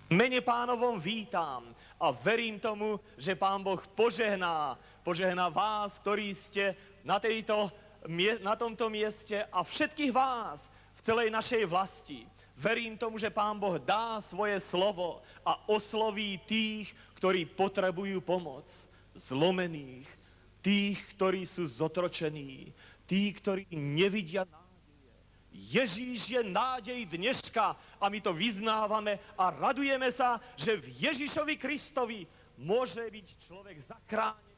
Mene Pánovom vítam a verím tomu, že Pán Boh požehná vás, ktorí ste na tomto mieste a všetkých vás v celej našej vlasti. Verím tomu, že Pán Boh dá svoje slovo a osloví tých, ktorí potrebujú pomoc, zlomených, tých, ktorí sú zotročení, tí, ktorí nevidia nádeje. Ježíš je nádej dneška a my to vyznávame a radujeme sa, že v Ježišovi Kristovi môže byť človek zachránený,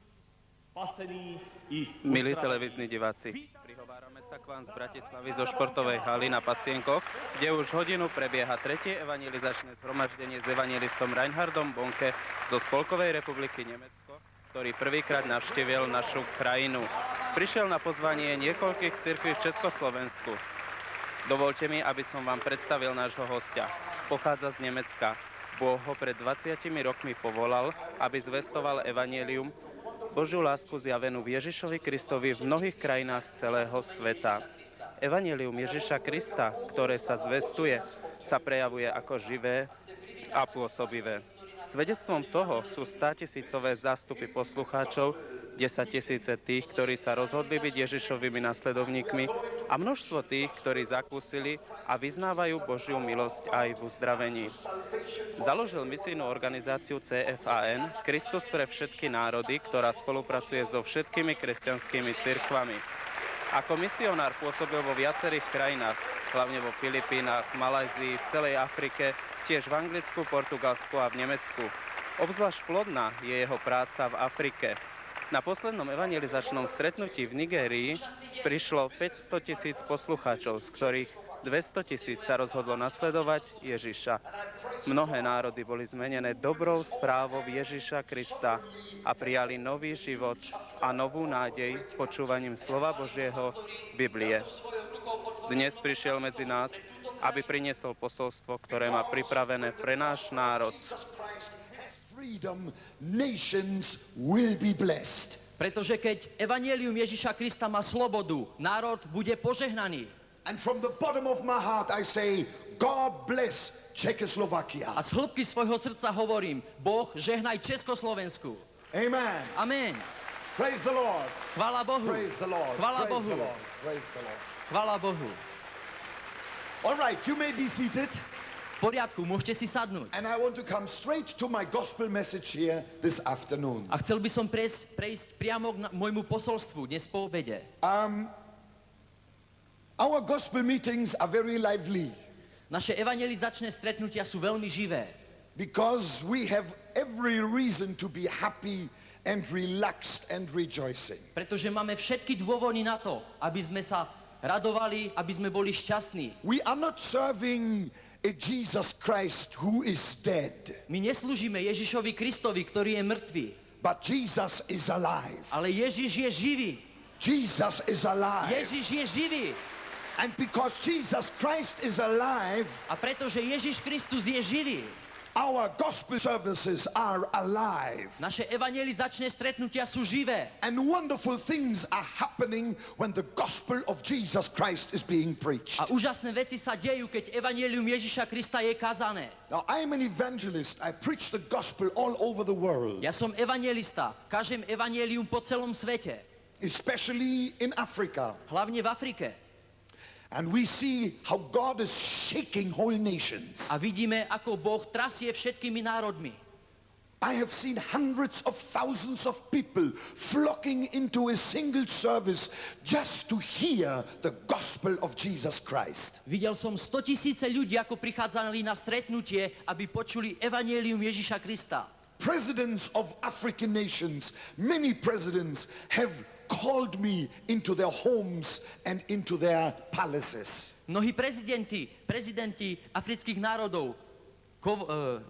spasený i uzdravený. Milí televízni diváci, prihovárame sa k vám z Bratislavy zo športovej haly na Pasienkoch, kde už hodinu prebieha tretie evangelizačné zhromaždenie s evangelistom Reinhardom Bonke zo Spolkovej republiky Nemecko, ktorý prvýkrát navštívil našu krajinu. Prišiel na pozvanie niekoľkých cirkví v Československu. Dovolte mi, aby som vám predstavil nášho hostia. Pochádza z Nemecka. Boh ho pred 20 rokmi povolal, aby zvestoval evanjelium, Božiu lásku zjavenú v Ježišovi Kristovi v mnohých krajinách celého sveta. Evanjelium Ježiša Krista, ktoré sa zvestuje, sa prejavuje ako živé a pôsobivé. Svedectvom toho sú 100-tisícové zástupy poslucháčov, 10 000 tých, ktorí sa rozhodli byť Ježišovými nasledovníkmi a množstvo tých, ktorí zakúsili a vyznávajú Božiu milosť aj v uzdravení. Založil misijnú organizáciu CFAN Kristus pre všetky národy, ktorá spolupracuje so všetkými kresťanskými cirkvami. Ako misionár pôsobil vo viacerých krajinách, hlavne vo Filipínach, Malajzii, v celej Afrike, tiež v Anglicku, Portugalsku a v Nemecku. Obzvlášť plodná je jeho práca v Afrike. Na poslednom evangelizačnom stretnutí v Nigérii prišlo 500 000 poslucháčov, z ktorých 200 000 sa rozhodlo nasledovať Ježiša. Mnohé národy boli zmenené dobrou správou Ježiša Krista a prijali nový život a novú nádej počúvaním slova Božieho, Biblie. Dnes prišiel medzi nás, aby priniesol posolstvo, ktoré má pripravené pre náš národ. Freedom, nations will be blessed. Pretože keď evanjelium Ježiša Krista má slobodu, národ bude požehnaný. And from the bottom of my heart I say, God bless Czechoslovakia. A z hĺbky svojho srdca hovorím, Boh žehnaj Československu. Amen. Amen. Praise the Lord. Chvála Bohu. Praise the Lord. Chvála Praise Bohu. the Lord. Praise the Lord. Chvála Bohu. All right, you may be seated. V poriadku, môžete si sadnúť. And I want to come straight to my gospel message here this afternoon. A chcel by som prejsť priamo k môjmu posolstvu dnes po obede. Our gospel meetings are very lively. Naše evangelizačné stretnutia sú veľmi živé. Because we have every reason to be happy and relaxed and rejoicing. Pretože máme všetky dôvody na to, aby sme sa radovali, aby sme boli šťastní. We are not serving a Jesus Christ who is dead. My neslúžime Ježišovi Kristovi, ktorý je mŕtvý. But Jesus is alive. Ale Ježiš je živý. Jesus is alive. Ježiš je živý. And because Jesus Christ is alive, A pretože Ježiš Kristus je živý, our gospel services are alive. naše evangelizačné stretnutia sú živé. And wonderful things are happening when the gospel of Jesus Christ is being preached. A úžasné veci sa dejú, keď evanjelium Ježiša Krista je kazané. Now, I am an evangelist. I preach the gospel all over the world, Ja som evanjelista, kažem evanjelium po celom svete, especially in Africa. hlavne v Afrike. And we see how God is shaking whole nations. A vidíme, ako Boh trasie všetkými národmi. I have seen hundreds of thousands of people flocking into a single service just to hear the gospel of Jesus Christ. Videl som 100 000 ľudí, ako prichádzali na stretnutie, aby počuli evanjelium Ježiša Krista. Presidents of African nations, many presidents have called me into their homes and into their palaces. Mnohí prezidenti afrických národov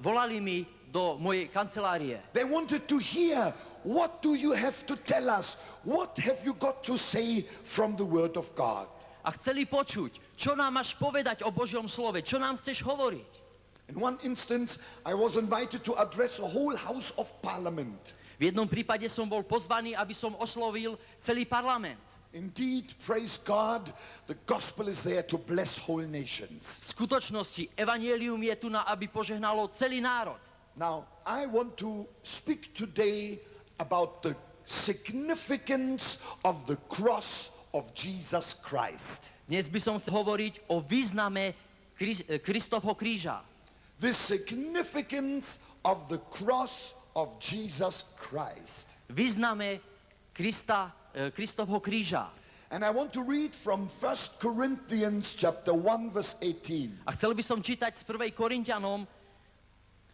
volali mi do mojej kancelárie. They wanted to hear, what do you have to tell us? What have you got to say from the word of God? A chceli počuť, čo nám máš povedať o Božom slove, čo nám chceš hovoriť. In one instance, I was invited to address a whole House of Parliament. V jednom prípade som bol pozvaný, aby som oslovil celý parlament. Indeed, praise God, the gospel is there to bless whole nations. V skutočnosti evanjelium je tu na, aby požehnalo celý národ. Now, I want to speak today about the significance of the cross of Jesus Christ. Dnes by som chcel hovoriť o význame Kristovho kríža. The significance of the cross of Jesus Christ. Význame Kristovho kríža. And I want to read from 1 Corinthians chapter 1 verse 18. A chcel by som čítať z 1. Korinťanom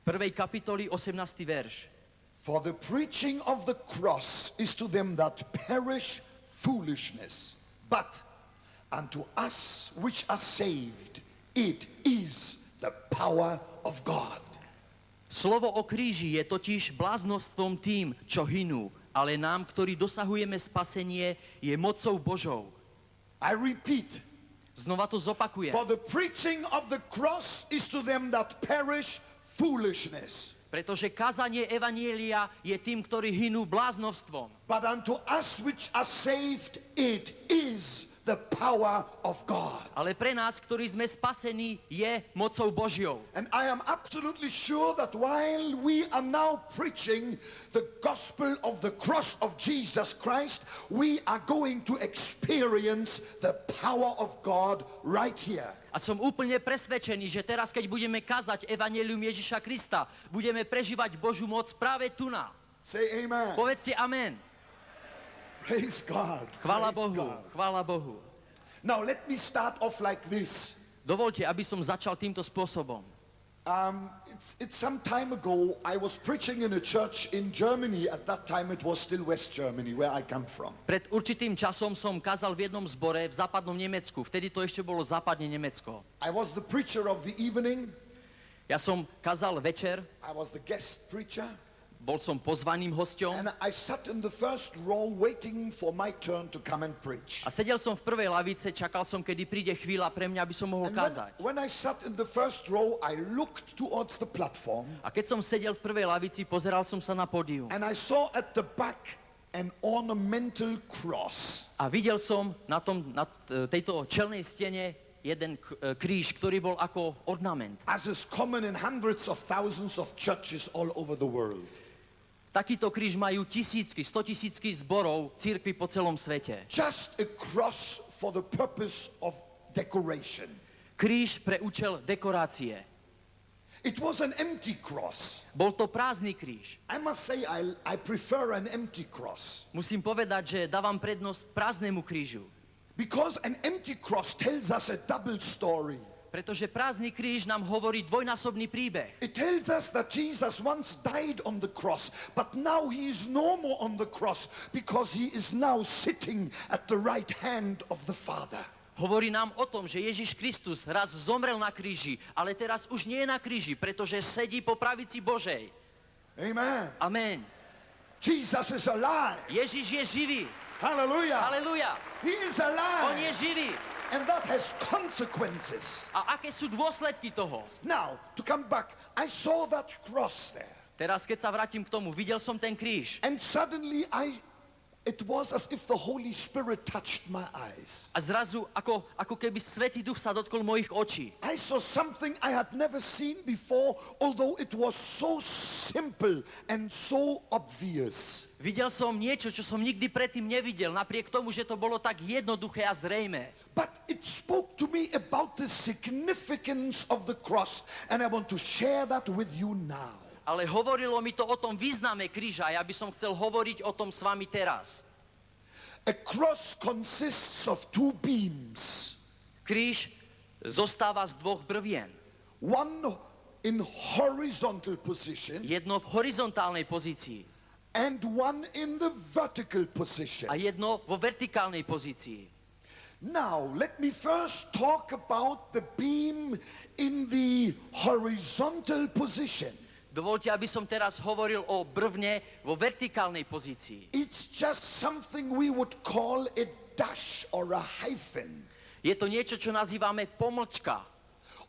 1. kapitoly 18. verš. For the preaching of the cross is to them that perish foolishness, but unto us which are saved it is the power of God. Slovo o kríži je totiž bláznostvom tým, čo hynú, ale nám, ktorí dosahujeme spasenie, je mocou Božou. I repeat, Znova to zopakujem. for the preaching of the cross is to them that perish foolishness, Pretože kázanie evanielia je tým, ktorí hynú bláznovstvom. but unto us which are saved it is the power of God. Ale pre nás, ktorí sme spasení, je mocou Božiou. And I am absolutely sure that while we are now preaching the gospel of the cross of Jesus Christ, we are going to experience the power of God right here. A som úplne presvedčený, že teraz, keď budeme kázať evanjelium Ježiša Krista, budeme prežívať Božiu moc práve tu na. Say amen. Povedz si amen. Praise God. Chvála Praise Bohu, God. chvála Bohu. Now let me start off like this. Dovolte, aby som začal týmto spôsobom. It's some time ago, I was preaching in a church in Germany. At that time it was still West Germany, where I come from. Pred určitým časom som kázal v jednom zbore v západnom Nemecku. Vtedy to ešte bolo západne Nemecko. I was the preacher of the evening. Ja som kázal večer, I was the guest preacher. bol som pozvaným hosťom And I sat in the first row waiting for my turn to come and preach. a sedel som v prvej lavice, čakal som, kedy príde chvíľa pre mňa, aby som mohol And kázať. when I sat in the first row, I looked towards the platform A keď som sedel v prvej lavici, pozeral som sa na pódium. and I saw at the back an ornamental cross. A videl som na tejto čelnej stene jeden kríž, ktorý bol ako ornament. As is common in hundreds of thousands of churches all over the world. Takýto kríž majú tisícky, 100 000 zborov, cirkvi po celom svete. Just a cross for the purpose of decoration. Kríž pre účel dekorácie. It was an empty cross. Bol to prázdny kríž. I must say I prefer an empty cross. Musím povedať, že dávam prednosť prázdnemu krížu. Because an empty cross tells us a double story. Pretože prázdny kríž nám hovorí dvojnásobný príbeh. It tells us that Jesus once died on the cross, but now he is no more on the cross because he is now sitting at the right hand of the Father. Hovorí nám o tom, že Ježiš Kristus raz zomrel na kríži, ale teraz už nie je na kríži, pretože sedí po pravici Božej. Amen. Amen. Jesus is alive. Ježiš je živý. Hallelujah. Halelujá. He is On alive. je živý. And that has consequences. A aké sú dôsledky toho? Now, to come back, I saw that cross there. Teraz, keď sa vrátim k tomu, videl som ten kríž. And suddenly it was as if the Holy Spirit touched my eyes. A zrazu, ako keby Svätý Duch sa dotkol mojich očí. I saw something I had never seen before, although it was so simple and so obvious. Videl som niečo, čo som nikdy predtým nevidel, napriek tomu, že to bolo tak jednoduché a zrejmé. But it spoke to me about the significance of the cross, and I want to share that with you now. Ale hovorilo mi to o tom význame kríža a ja by som chcel hovoriť o tom s vami teraz. A cross consists of two beams, Kríž zostáva z dvoch brvien. one in horizontal position Jedno v horizontálnej pozícii and one in the vertical position. a jedno vo vertikálnej pozícii. Now, let me first talk about the beam in the horizontal position. Dovoľte, aby som teraz hovoril o brvne vo vertikálnej pozícii. It's just something we would call a dash or a hyphen. Je to niečo, čo nazývame pomlčka.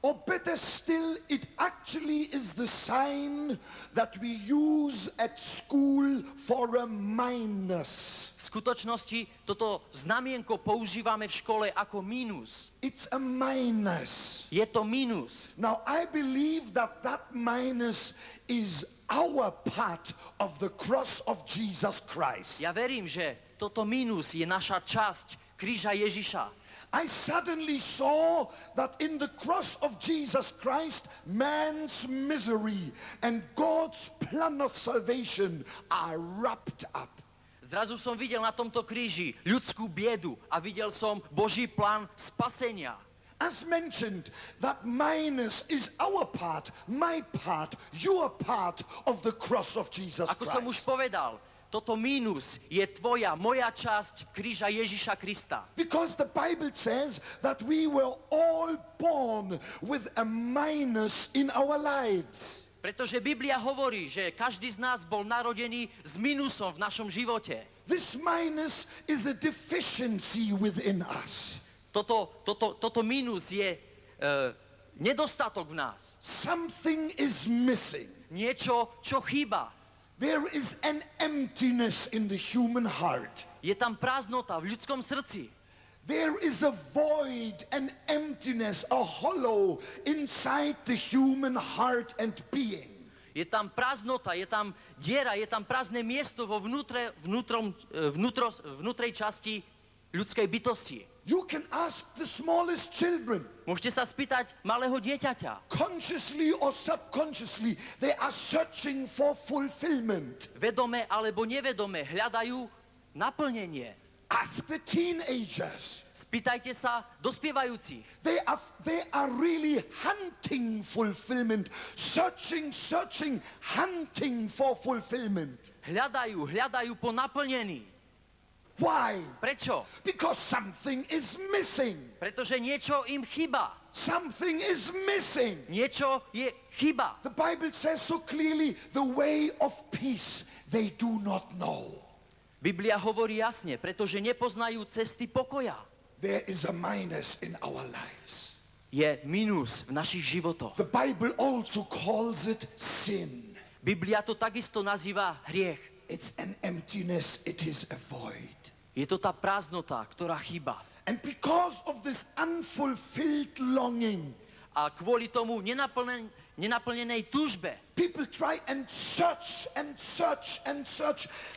Or better still, it actually is the sign that we use at school for a minus. V skutočnosti toto znamienko používame v škole ako mínus. It's a minus. Je to mínus. Now, I believe that that minus is our part of the cross of Jesus Christ. Ja verím, že toto mínus je naša časť kríža Ježiša. I suddenly saw that in the cross of Jesus Christ, man's misery and God's plan of salvation are wrapped up. Zrazu som videl na tomto kríži ľudskú biedu a videl som Boží plán spasenia. As mentioned, that minus is our part, my part, your part of the cross of Jesus Ako som už Christ. povedal, toto mínus je tvoja, moja časť kríža Ježiša Krista. Because the Bible says that we were all born with a minus in our lives. Pretože Biblia hovorí, že každý z nás bol narodený s mínusom v našom živote. This minus is a deficiency within us. Toto mínus je nedostatok v nás. Something is missing. Niečo, čo chýba. There is an emptiness in the human heart. Je tam prázdnota v ľudskom srdci. There is a void, an emptiness, a hollow inside the human heart and being. Je tam prázdnota, je tam diera, je tam prázdne miesto vo vnútrej časti ľudskej bytosti. You can ask the smallest children. Môžete sa spýtať malého dieťaťa. Consciously or subconsciously, they are searching for fulfillment. Vedome alebo nevedome hľadajú naplnenie. Ask the teenagers. Spýtajte sa dospievajúcich. They are really hunting fulfillment, searching, hunting for fulfillment. Hľadajú po naplnení. Why? Prečo? Because something is missing. Pretože niečo im chýba. Something is missing. Niečo je chyba. The Bible says so clearly, the way of peace they do not know. Biblia hovorí jasne, pretože nepoznajú cesty pokoja. There is a minus in our lives. Je minus v našich životoch. The Bible also calls it sin. Biblia to takisto nazýva hriech. It's an emptiness, it is a void. Je to tá prázdnota, ktorá chýba. And because of this unfulfilled longing, A kvôli tomu nenaplnenej túžbe people try and search,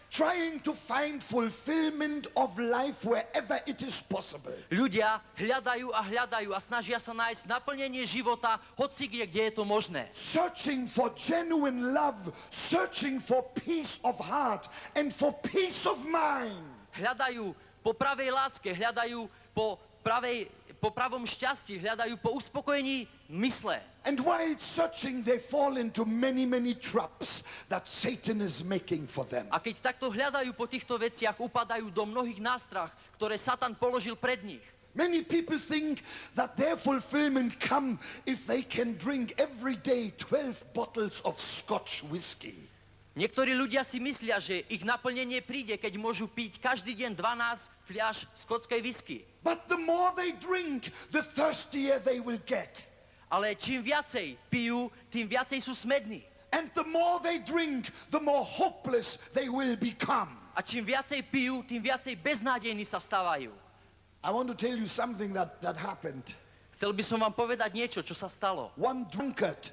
trying to find fulfillment of life wherever it is possible. ľudia hľadajú a snažia sa nájsť naplnenie života hoci kde je to možné. Searching for genuine love, searching for peace of heart and for peace of mind. Hľadajú po pravej láske, hľadajú po pravom šťastí, hľadajú po uspokojení mysle. And while searching, they fall into many traps that Satan is making for them. A keď takto hľadajú po týchto veciach, upadajú do mnohých nástrah, ktoré Satan položil pred nich. Many people think that their fulfillment come if they can drink every day 12 bottles of Scotch whiskey. Niektorí ľudia si myslia, že ich naplnenie príde, keď môžu piť každý deň 12 fľaš skotskej whisky. But the more they drink, the thirstier they will get. Ale čím viacej pijú, tým viacej sú smední. And the more they drink, the more hopeless they will become. A čím viacej pijú, tým viacej beznádejní sa stávajú. I want to tell you something that happened. Chcel by som vám povedať niečo, čo sa stalo. One drunkard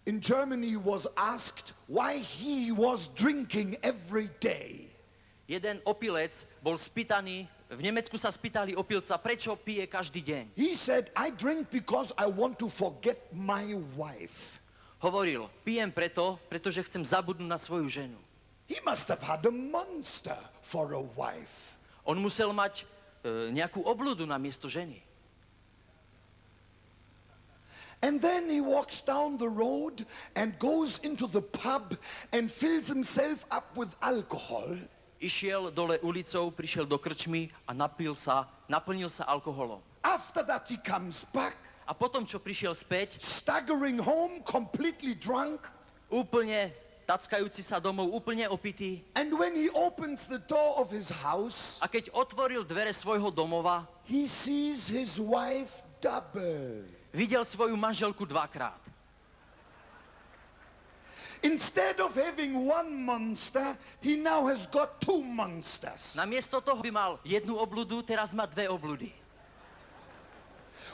in Germany was asked why he was drinking every day. Jeden opilec bol spýtaný, v Nemecku sa spýtali opilca, prečo pije každý deň. He said, I drink because I want to forget my wife. Hovoril, pijem pretože chcem zabudnúť na svoju ženu. He must have had a monster for a wife. On musel mať nejakú obľudu na miesto ženy. And then he walks down the road and goes into the pub and fills himself up with alcohol. Išiel dole ulicou, prišiel do krčmy a naplnil sa alkoholom. After that he comes back, A potom, čo prišiel späť, staggering home, completely drunk. úplne tackajúci sa domov, úplne opitý. And when he opens the door of his house, A keď otvoril dvere svojho domova, he sees his wife double. videl svoju manželku dvakrát. Instead of having one monster, he now has got two monsters. Namiesto toho by mal jednu obludu, teraz má dve obludy.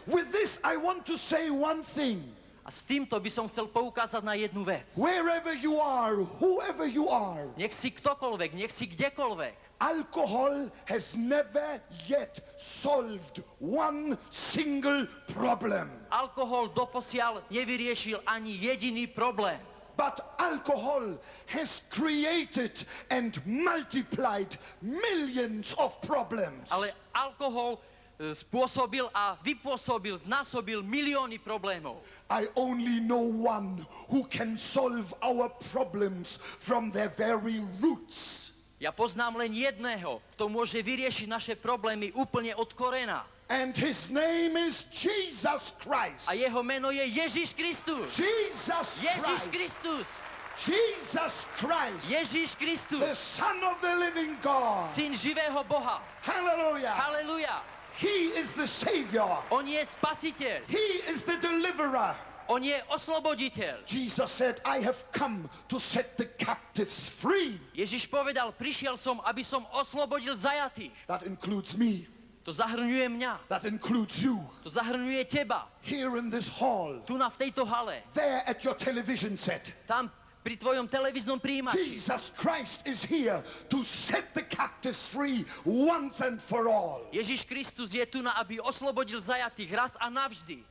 With this, I want to say one thing. A s týmto by som chcel poukázať na jednu vec. Wherever you are, whoever you are, Nech si ktokoľvek, nech si kdekoľvek. alcohol has never yet solved one single problem. Alkohol doposiaľ nevyriešil ani jediný problém. But alcohol has created and multiplied millions of problems. Ale alkohol spôsobil a vypôsobil, znásobil milióny problémov. I only know one who can solve our problems from their very roots. Ja poznám len jedného, kto môže vyriešiť naše problémy úplne od korena. And his name is Jesus Christ. A jeho meno je Ježiš Kristus. Jesus Ježiš Christ. Kristus. Jesus Christ. Ježiš The Kristus. Son of the living God. Syn živého Boha. Hallelujah. Halelujá. He is the Savior. On je spasiteľ. He is the deliverer. On je osloboditeľ. Jesus said, I have come to set the captives free. Ježiš povedal, prišiel som, aby som oslobodil zajatých. That includes me. To zahrňuje mňa. That includes you. To zahrňuje teba. Here in this hall. Tu v tejto hale. There at your television set. Tam pri tvojom televíznom príjimači. Jesus Christ is here to set the captives free once and for all. Ježiš Kristus je tu, aby oslobodil zajatých raz a navždy.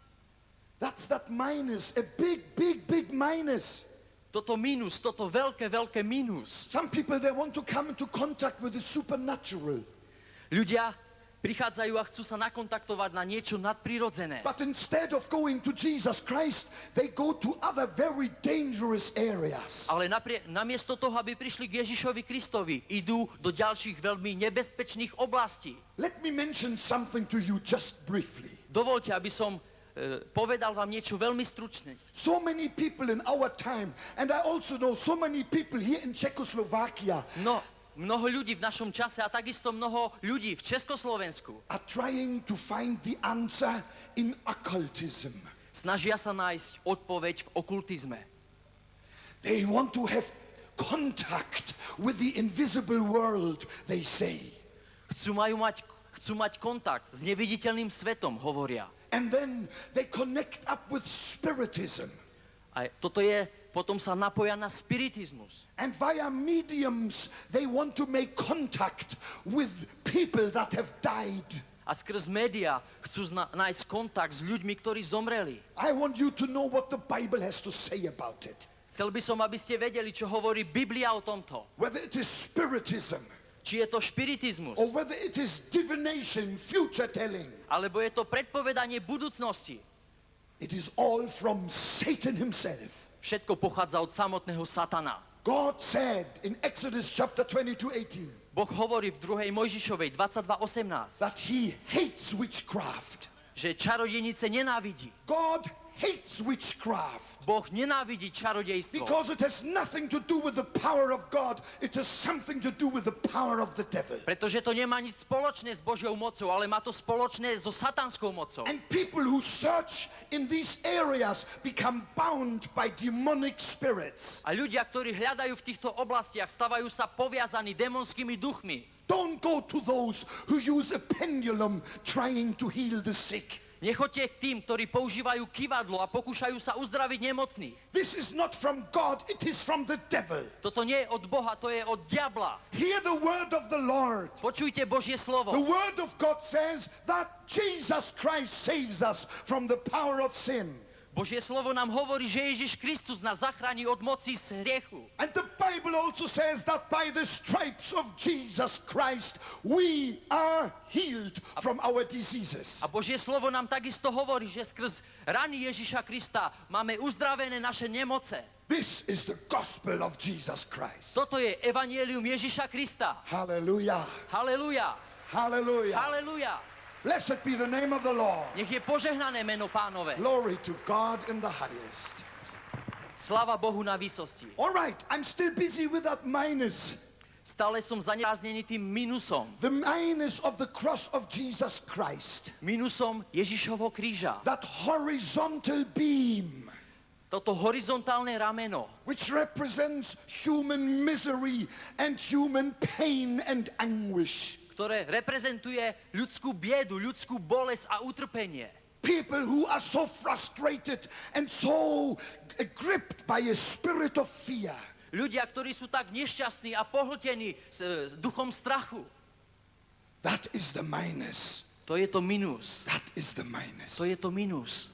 That's that minus, a big, big, big minus. Toto mínus, toto veľké, veľké mínus. Some people, they want to come into contact with the supernatural. Ľudia prichádzajú a chcú sa nakontaktovať na niečo nadprirodzené. But instead of going to Jesus Christ, they go to other very dangerous areas. Ale namiesto toho, aby prišli k Ježišovi Kristovi, idú do ďalších veľmi nebezpečných oblastí. Let me mention something to you just briefly. Dovoľte, aby som povedal vám niečo veľmi stručné. So many people in our time, and I also know so many people here in Czechoslovakia, Mnoho ľudí v našom čase a takisto mnoho ľudí v Československu are trying to find the answer in occultism. snažia sa nájsť odpoveď v okultizme. They want to have contact with the invisible world, they say. Chcú mať kontakt s neviditeľným svetom, hovoria. And then they connect up with spiritism. A potom sa napoja na spiritizmus. And via mediums, they want to make contact with people that have died. A skrz média chcú nájsť kontakt s ľuďmi, ktorí zomreli. I want you to know what the Bible has to say about it. Chcel by som, aby ste vedeli, čo hovorí Biblia o tomto. Whether it is spiritism, Či je to špiritizmus, or whether it is divination, future telling. alebo je to predpovedanie budúcnosti. It is all from Satan himself. Všetko pochádza od samotného Satana. God said in Exodus chapter 22:18 Boh hovorí v 2. Mojžišovej 22:18, that he hates witchcraft. že čarodejnice nenávidí. God hates witchcraft Boh nenávidí čarodejstvo, because it has nothing to do with the power of God. It has something to do with the power of the devil. pretože to nemá nič spoločné s Božiou mocou, ale má to spoločné so satanskou mocou. And people who search in these areas become bound by demonic spirits. A ľudia, ktorí hľadajú v týchto oblastiach, stavajú sa poviazaní démonskými duchmi. Don't go to those who use a pendulum trying to heal the sick. Nechoďte k tým, ktorí používajú kývadlo a pokúšajú sa uzdraviť nemocných. This is not from God, it is from the devil. Toto nie je od Boha, to je od diabla. Hear the word of the Lord. Počujte Božie The slovo. word of God says that Jesus Christ saves us from the power of sin. Božie slovo nám hovorí, že Ježiš Kristus nás zachráni od moci hriechu. And the Bible also says that by the stripes of Jesus Christ we are healed from our diseases. A Božie slovo nám takisto hovorí, že skrz rany Ježiša Krista máme uzdravené naše nemoce. This is the gospel of Jesus Christ. Toto je evanielium Ježiša Krista. Hallelujah. Halelujá, Hallelujah. halelujá. Blessed be the name of the Lord. Nech je požehnané meno Pánove. Glory to God in the highest. Sláva Bohu na výsosti. All right, I'm still busy with that minus. Stále som zaneprázdnený tým minusom. The minus of the cross of Jesus Christ. Minusom Ježišovho kríža. That horizontal beam. Toto horizontálne rameno, Which represents human misery and human pain and anguish. ktoré reprezentuje ľudskú biedu, ľudskú bolesť a utrpenie. People who are so frustrated and so gripped by a spirit of fear. Ľudia, ktorí sú tak nešťastní a pohltení s duchom strachu. That is the minus. To je to minus. That is the minus. To je to minus.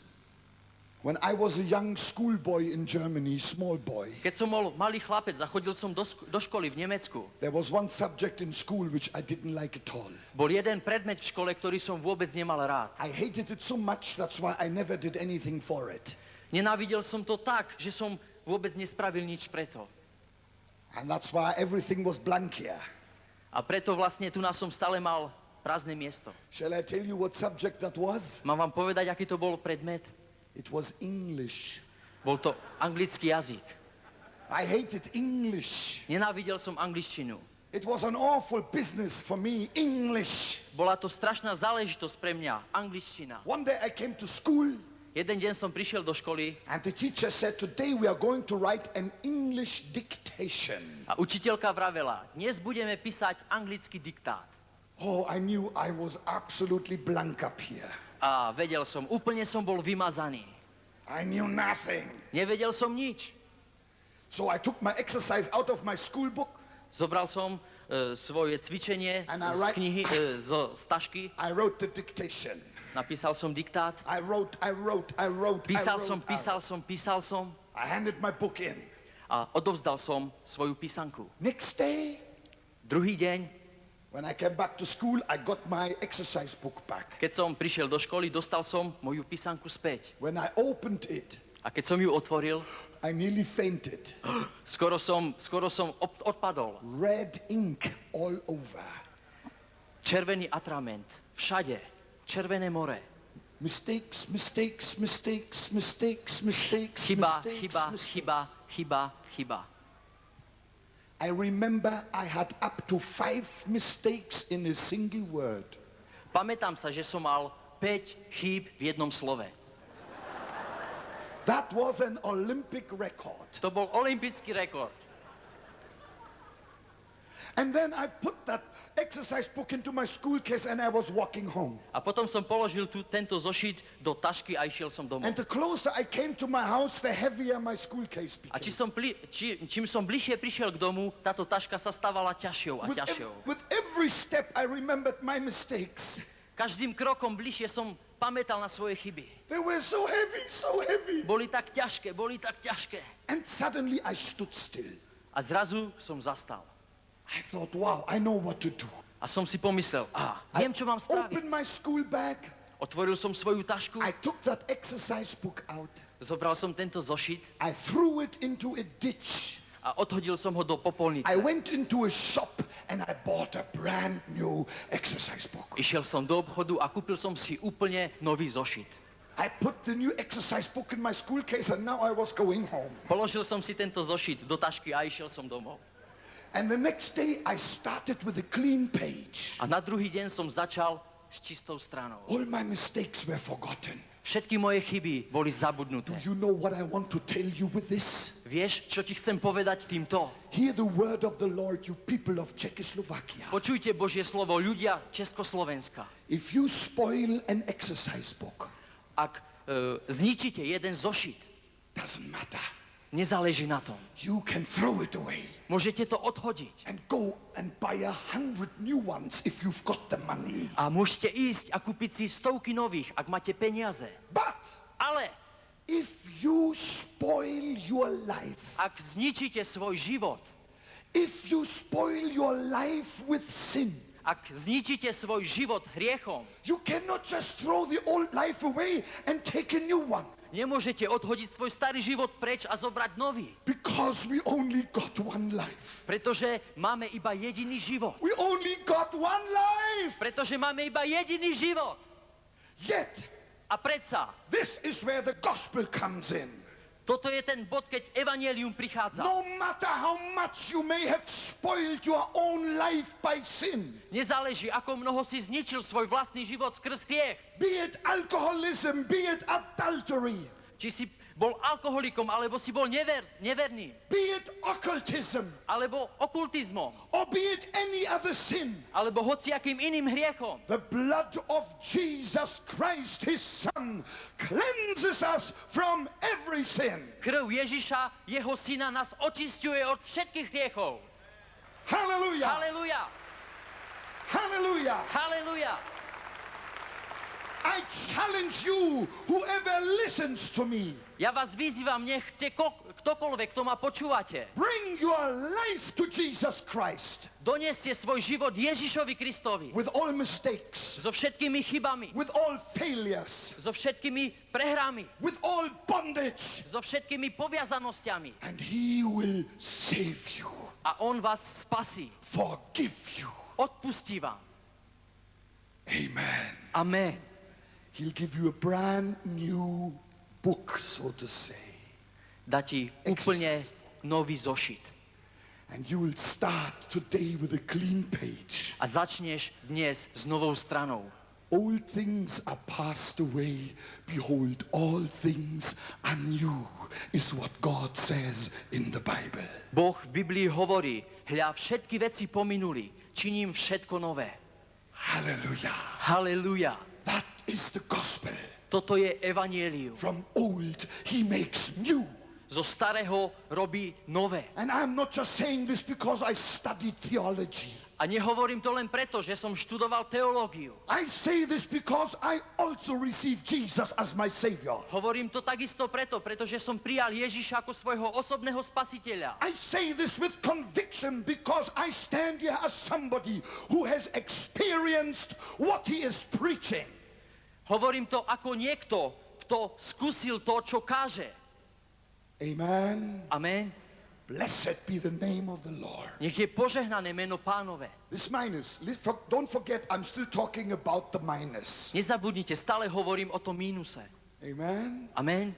When I was a young schoolboy in Germany, small boy, Keď som bol malý chlapec a chodil som do školy v Nemecku, there was one subject in school which I didn't like at all. bol jeden predmet v škole, ktorý som vôbec nemal rád. I hated it so much, that's why I never did anything for it. Nenávidel som to tak, že som vôbec nespravil nič preto. And that's why everything was blank here. A preto vlastne tu nás som stále mal prázdne miesto. Shall I tell you what subject that was? Mám vám povedať, aký to bol predmet? It was English. Bol to anglický jazyk. I hated English. Nenávidel som angličtinu. It was an awful business for me, English. Bola to strašná záležitosť pre mňa, angličtina. One day I came to school Jeden deň som prišiel do školy and the teacher said, today we are going to write an English dictation. a učiteľka vravela, dnes budeme písať anglický diktát. Oh, I knew I was absolutely blank up here. A vedel som, úplne som bol vymazaný. I knew nothing. Nevedel som nič. So I took my exercise out of my school book. Zobral som svoje cvičenie And I z write- knihy, z tašky, I wrote the dictation. napísal som diktát, I wrote. písal som I handed my book in. a odovzdal som svoju písanku. Next day, Druhý deň, when I came back to school, I got my exercise book back. keď som prišiel do školy, dostal som moju písanku späť. When I opened it, A keď som ju otvoril, I nearly fainted. skoro som odpadol. Red ink all over. Červený atrament, všade, červené more. Mistakes. Chyba. I remember I had up to 5 mistakes in a single word. Pamätám sa, že som mal 5 chýb v jednom slove. That was an Olympic record. To bol olympijský rekord. And then I put that exercise book into my school case and I was walking home. A potom som položil tento zošit do tašky a išiel som domov. And the closer I came to my house, the heavier my school case A became. čím som bližšie prišiel k domu, táto taška sa stávala ťažšou a ťažšou. With every step I remembered my mistakes. Každým krokom bližšie som pamätal na svoje chyby. They were so heavy. Boli tak ťažké. And suddenly I stood still. A zrazu som zastal. I thought, wow, I know what to do. A som si pomyslel, viem, čo mám spraviť. Opened my school bag. Otvoril som svoju tašku, I took that exercise book out. zobral som tento zošit I threw it into a ditch. a odhodil som ho do popolnice. I went into a shop and I bought a brand new exercise book. Išiel som do obchodu a kúpil som si úplne nový zošit. I put the new exercise book in my school case and now I was going home. Položil som si tento zošit do tašky a išiel som domov. And the next day I started with a clean page. A na druhý deň som začal s čistou stranou. All my mistakes were forgotten. Všetky moje chyby boli zabudnuté. Do you know what I want to tell you with this? Vieš, čo ti chcem povedať týmto? Hear the word of the Lord, you people of Czechoslovakia. Počujte Božie slovo, ľudia Československa. If you spoil an exercise book, Ak zničíte jeden zošit, doesn't matter. nezáleží na tom. You can throw it away Môžete to odhodiť. and go and buy 100 new ones if you've got the money. A môžete ísť a kúpiť si stovky nových, ak máte peniaze. But Ale if you spoil your life, ak zničíte svoj život, if you spoil your life with sin, ak zničíte svoj život hriechom, you cannot just throw the old life away and take a new one. nemôžete odhodiť svoj starý život preč a zobrať nový. Because we only got one life. Pretože máme iba jediný život. We only got one life. Pretože máme iba jediný život. Yet, A predsa, this is where the gospel comes in. Toto je ten bod, keď evanjelium prichádza. No matter how much you may have spoiled your own life by sin, Nezáleží, ako mnoho si zničil svoj vlastný život skrz hriech. be it alcoholism, be it adultery, Či si bol alkoholikom, alebo si bol neverný, be it occultism, alebo okultizmom, or be it any other sin. alebo hociakým iným hriechom. The blood of Jesus Christ, his Son, cleanses us from every sin. Krv Ježiša, jeho syna, nás očisťuje od všetkých hriechov. Hallelujah! Halelujá, Hallelujah! halelujá. I challenge you, whoever listens to me, Ja vás vyzývam, nech chce ktokoľvek, kto ma počúvate. bring your life to Jesus Christ Donesie svoj život Ježišovi Kristovi. with all mistakes, So všetkými chybami, with all failures, so všetkými prehrami, with all bondage, so všetkými poviazanosťami. and he will save you, A on vás spasí, forgive you. odpustí vám. Amen. Amen. He'll give you a brand new book, so to say. Dá ti úplne nový zošit. And you will start today with a clean page. A začneš dnes s novou stranou. Old things are passed away. Behold, all things are new, is what God says in the Bible. Boh v Biblii hovorí, hľa, všetky veci pominuli, činím všetko nové. Hallelujah. Halelujá. That is the gospel. Toto je evanjelium. From old, he makes new. Zo starého robí nové. And I'm not just saying this because I studied theology. A nehovorím to len preto, že som študoval teológiu. I say this because I also received Jesus as my Savior. Hovorím to takisto preto, pretože som prijal Ježiša ako svojho osobného spasiteľa. I say this with conviction because I stand here as somebody who has experienced what he is preaching. Hovorím to ako niekto, kto skúsil to, čo káže. Amen. Amen. Blessed be the name of the Lord. Nech je požehnané meno Pánove. This minus, don't forget, I'm still talking about the minus. Nezabudnite, stále hovorím o tom mínuse. Amen. Amen.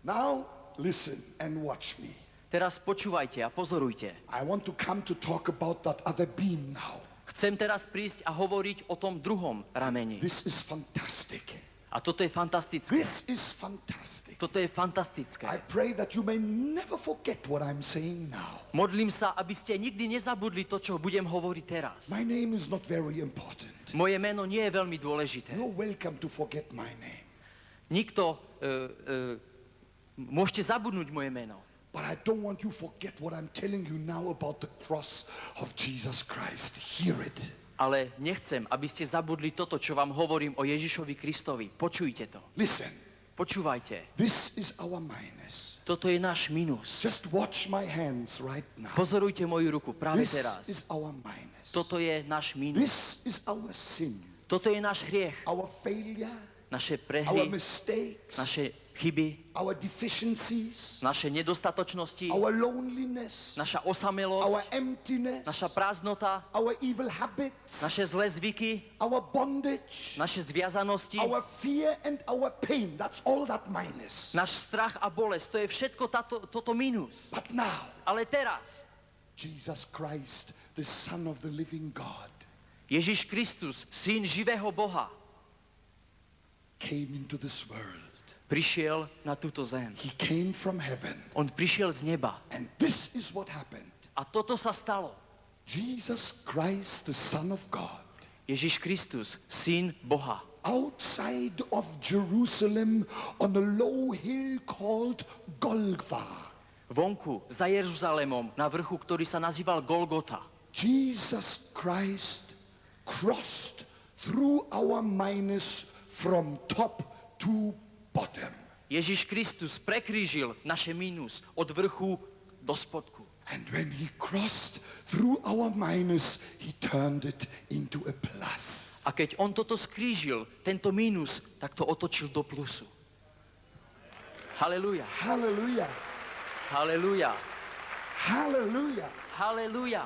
Now, listen and watch me. Teraz počúvajte a pozorujte. I want to come to talk about that other beam now. Chcem teraz prísť a hovoriť o tom druhom rameni. This is fantastic. A toto je fantastické. This is fantastic. Toto je fantastické. I pray that you may never forget what I'm saying now. Modlím sa, aby ste nikdy nezabudli to, čo budem hovoriť teraz. My name is not very important. Moje meno nie je veľmi dôležité. You're welcome to forget my name. Nikto... môžete zabudnúť moje meno. But I don't want you to forget what I'm telling you now about the cross of Jesus Christ. Hear it. Ale nechcem, aby ste zabudli toto, čo vám hovorím o Ježišovi Kristovi. Počujte to. Listen, Počúvajte. this is our minus. Toto je náš minus. Just watch my hands right now. Pozorujte moju ruku práve This teraz. is our minus. Toto je náš minus. This is our sin, Toto je náš hriech. our failure, Naše our prehry, mistakes, naše chyby, our deficiencies, naše nedostatočnosti, our loneliness, naša our osamelosť, emptiness, naša prázdnota, our evil habits, naše zlé zvyky, our bondage, naše zviazanosti, our fear and our pain. That's all that minus. náš strach a bolesť. To je všetko toto minus. But now, Ale teraz Jesus Christ, the Son of the living God, Ježiš Kristus, Syn živého Boha, came into this world. prišiel na túto zem. He came from heaven. On prišiel z neba. And this is what happened. A toto sa stalo. Jesus Christ, the Son of God, Ježiš Kristus, Syn Boha, outside of Jerusalem on a low hill called Golgotha. vonku za Jeruzalémom, na vrchu, ktorý sa nazýval Golgota. Jesus Christ crossed through our minus from top to bottom. Ježiš Kristus prekrížil naše mínus od vrchu do spodku. And when he crossed through our minus, he turned it into a plus. A keď on toto skrížil, tento mínus, tak to otočil do plusu. Halelúja, Hallelujah. halelúja, Hallelujah. halelúja.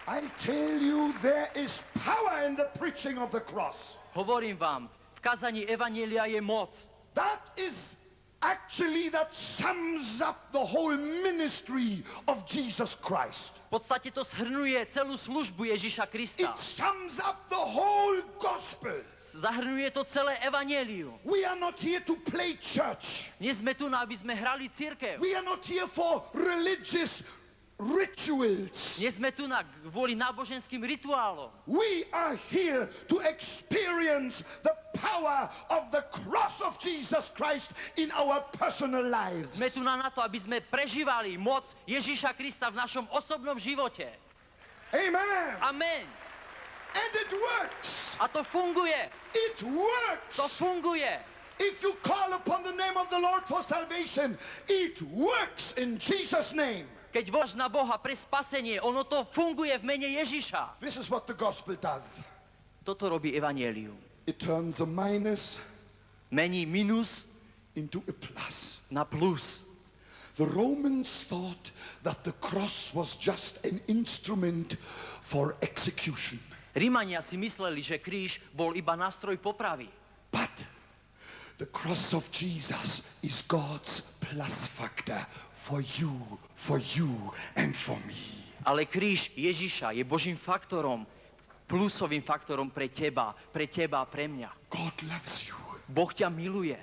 I tell you, there is power in the preaching of the cross. Hovorím vám, v kazaní evanjelia je moc. That is Actually, that sums up the whole ministry of Jesus Christ. V podstate to zhrňuje celú službu Ježiša Krista. It sums up the whole gospel. Zahrňuje to celé evanjelium. We are not here to play church. Nie sme tu, aby sme hrali cirkev. We are not here for religious rituals. Nie sme tu kvôli náboženským rituálom. We are here to experience the power of the cross of Jesus Christ in our personal lives. Sme tu na to, aby sme prežívali moc Ježiša Krista v našom osobnom živote. Amen. Amen. And it works. A to funguje. It works. To funguje. If you call upon the name of the Lord for salvation, it works in Jesus' name. Keď voláš na Boha pre spasenie, ono to funguje v mene Ježiša. This is what the gospel does. Toto robí evanjelium. It turns a minus Mení minus into a plus. na plus. The Romans thought that the cross was just an instrument for execution. Rímania si mysleli, že kríž bol iba nástroj popravy. But the cross of Jesus is God's plus factor for you, and for me. Ale kríž Ježiša je Božím faktorom, plusovým faktorom pre teba, pre mňa. God loves you. Boh ťa miluje.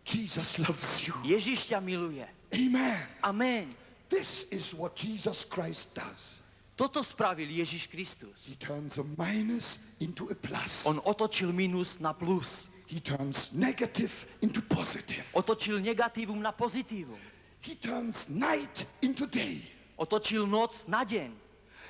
Jesus loves you. Ježiš ťa miluje. Amen. Amen. This is what Jesus Christ does. Toto spravil Ježiš Kristus. He turns a minus into a plus. On otočil minus na plus. He turns negative into positive. Otočil negatívum na pozitívum. He turns night into day. Otočil noc na deň.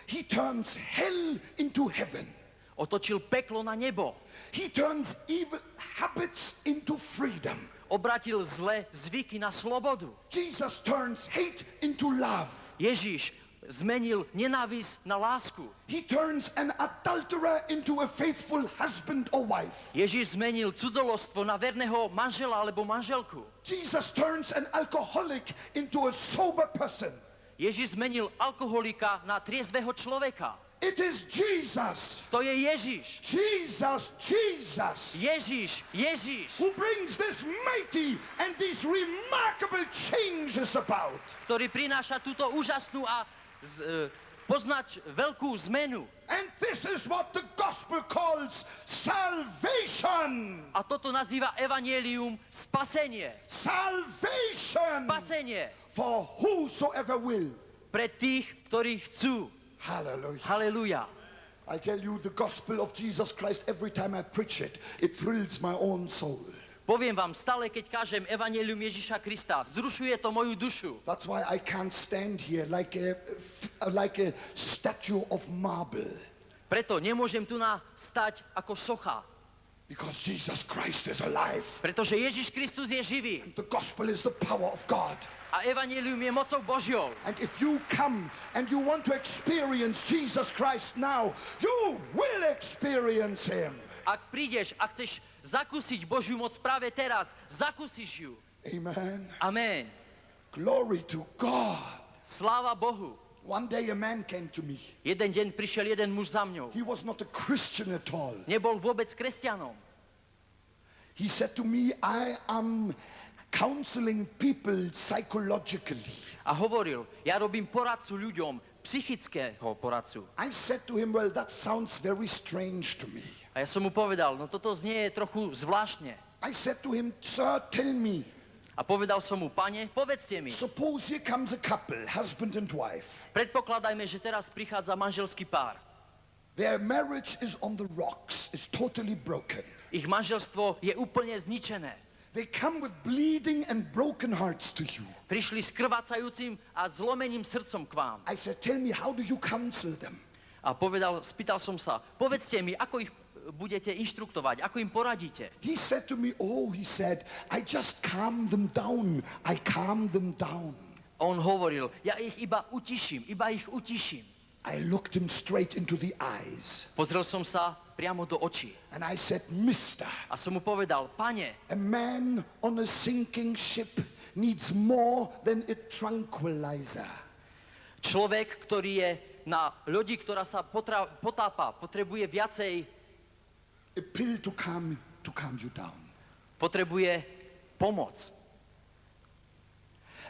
He turns hell into heaven. Otočil peklo na nebo. He turns evil habits into freedom. Obratil zlé zvyky na slobodu. Jesus turns hate into love. Ježiš zmenil nenávisť na lásku. He turns an adulterer into a faithful husband or wife. Ježiš zmenil cudzoložstvo na verného manžela alebo manželku. Jesus turns an alcoholic into a sober person. Ježiš zmenil alkoholika na triezvého človeka. It is Jesus. To je Ježiš. Jesus. Ježiš. Who brings this mighty and these remarkable changes about. Ktorý prináša túto úžasnú a poznač veľkú zmenu. And this is what the gospel calls salvation. A toto nazýva evanjelium spasenie. Salvation. Spasenie. For whosoever will. Pre tých, ktorí chcú. Hallelujah. Halleluja. I tell you, the gospel of Jesus Christ, every time I preach it, it thrills my own soul. Poviem vám, stále keď kážem evanjelium Ježiša Krista, vzrušuje to moju dušu. That's why I can't stand here like a statue of marble. Preto nemôžem tu stať ako socha. Because Jesus Christ is alive. Pretože Ježiš Kristus je živý. The gospel is the power of God. A evanjelium je mocou Božou. And if you come and you want to experience Jesus Christ now, you will experience Him. Ak prídeš a chceš zakúsiť Božiu moc práve teraz, zakúsiš ju. Amen. Amen. Glory to God. Sláva Bohu. One day a man came to me. Jeden deň prišiel jeden muž za mňou. He was not a Christian at all. Nebol vôbec kresťanom. He said to me, I am counseling people psychologically. A hovoril, ja robím poradcu ľuďom, psychického poradcu. I said to him, well, that sounds very strange to me. A ja som mu povedal, no toto znie trochu zvláštne. I said to him, sir, tell me. A povedal som mu, pane, povedzte mi. Suppose here comes a couple, husband and wife. Predpokladajme, že teraz prichádza manželský pár. Their marriage is on the rocks, is totally broken. Ich manželstvo je úplne zničené. They come with bleeding and broken hearts to you. Prišli s krvácajúcim a zlomeným srdcom k vám. I said, tell me, how do you counsel them? A spýtal som sa, povedzte mi, ako ich budete inštruktovať, ako im poradíte. He said to me, I just calm them down. I calm them down. On hovoril, ja ich iba utiším. I looked him straight into the eyes. Pozrel som sa priamo do očí. And I said, Mister, A som mu povedal, pane, a man on a sinking ship needs more than a tranquilizer. človek, ktorý je na lodi, ktorá sa potápa, potrebuje viacej, A pill to calm you down. potrebuje pomoc.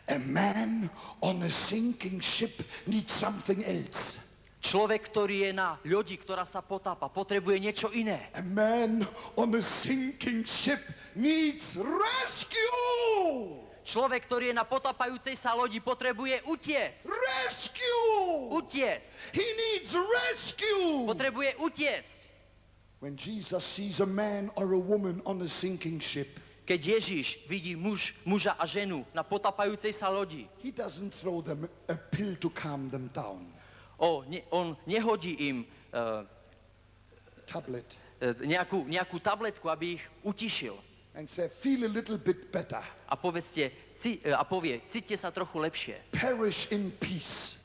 A man on a sinking ship needs something else. Človek, ktorý je na ľodi, ktorá sa potápa, potrebuje niečo iné. A man on a sinking ship needs rescue. Človek, ktorý je na potápajúcej sa lodi, potrebuje utiec. Rescue. Utiec. He needs rescue. Potrebuje utiec. When Jesus sees a man or a woman on a sinking ship, Keď Ježiš vidí muža a ženu na potápajúcej sa lodi, he doesn't throw them a pill to calm them down. on nehodí im Tablet. nejakú tabletku, aby ich utišil. And say, feel a little bit better. A povie, cíťte sa trochu lepšie. Perish in peace.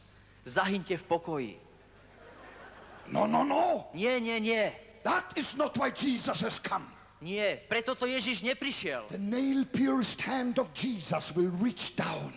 Zahyňte v pokoji. No, no, no. Nie, nie, nie. That is not why Jesus has come. Nie, preto to Ježiš neprišiel. The nail-pierced hand of Jesus will reach down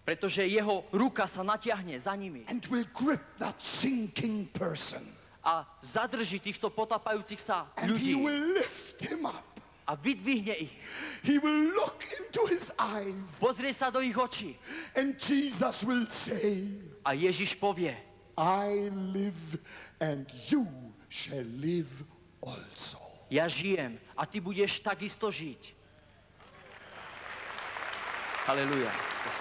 Pretože jeho ruka sa natiahne za nimi and will grip that sinking person. a zadrží týchto potápajúcich sa And he ľudí will lift him up. a vydvihne ich. He will look into his eyes. Pozrie sa do ich očí And Jesus will say, a Ježiš povie, I live and you shall live also. ja žijem a ty budeš takisto žiť. Halelujá.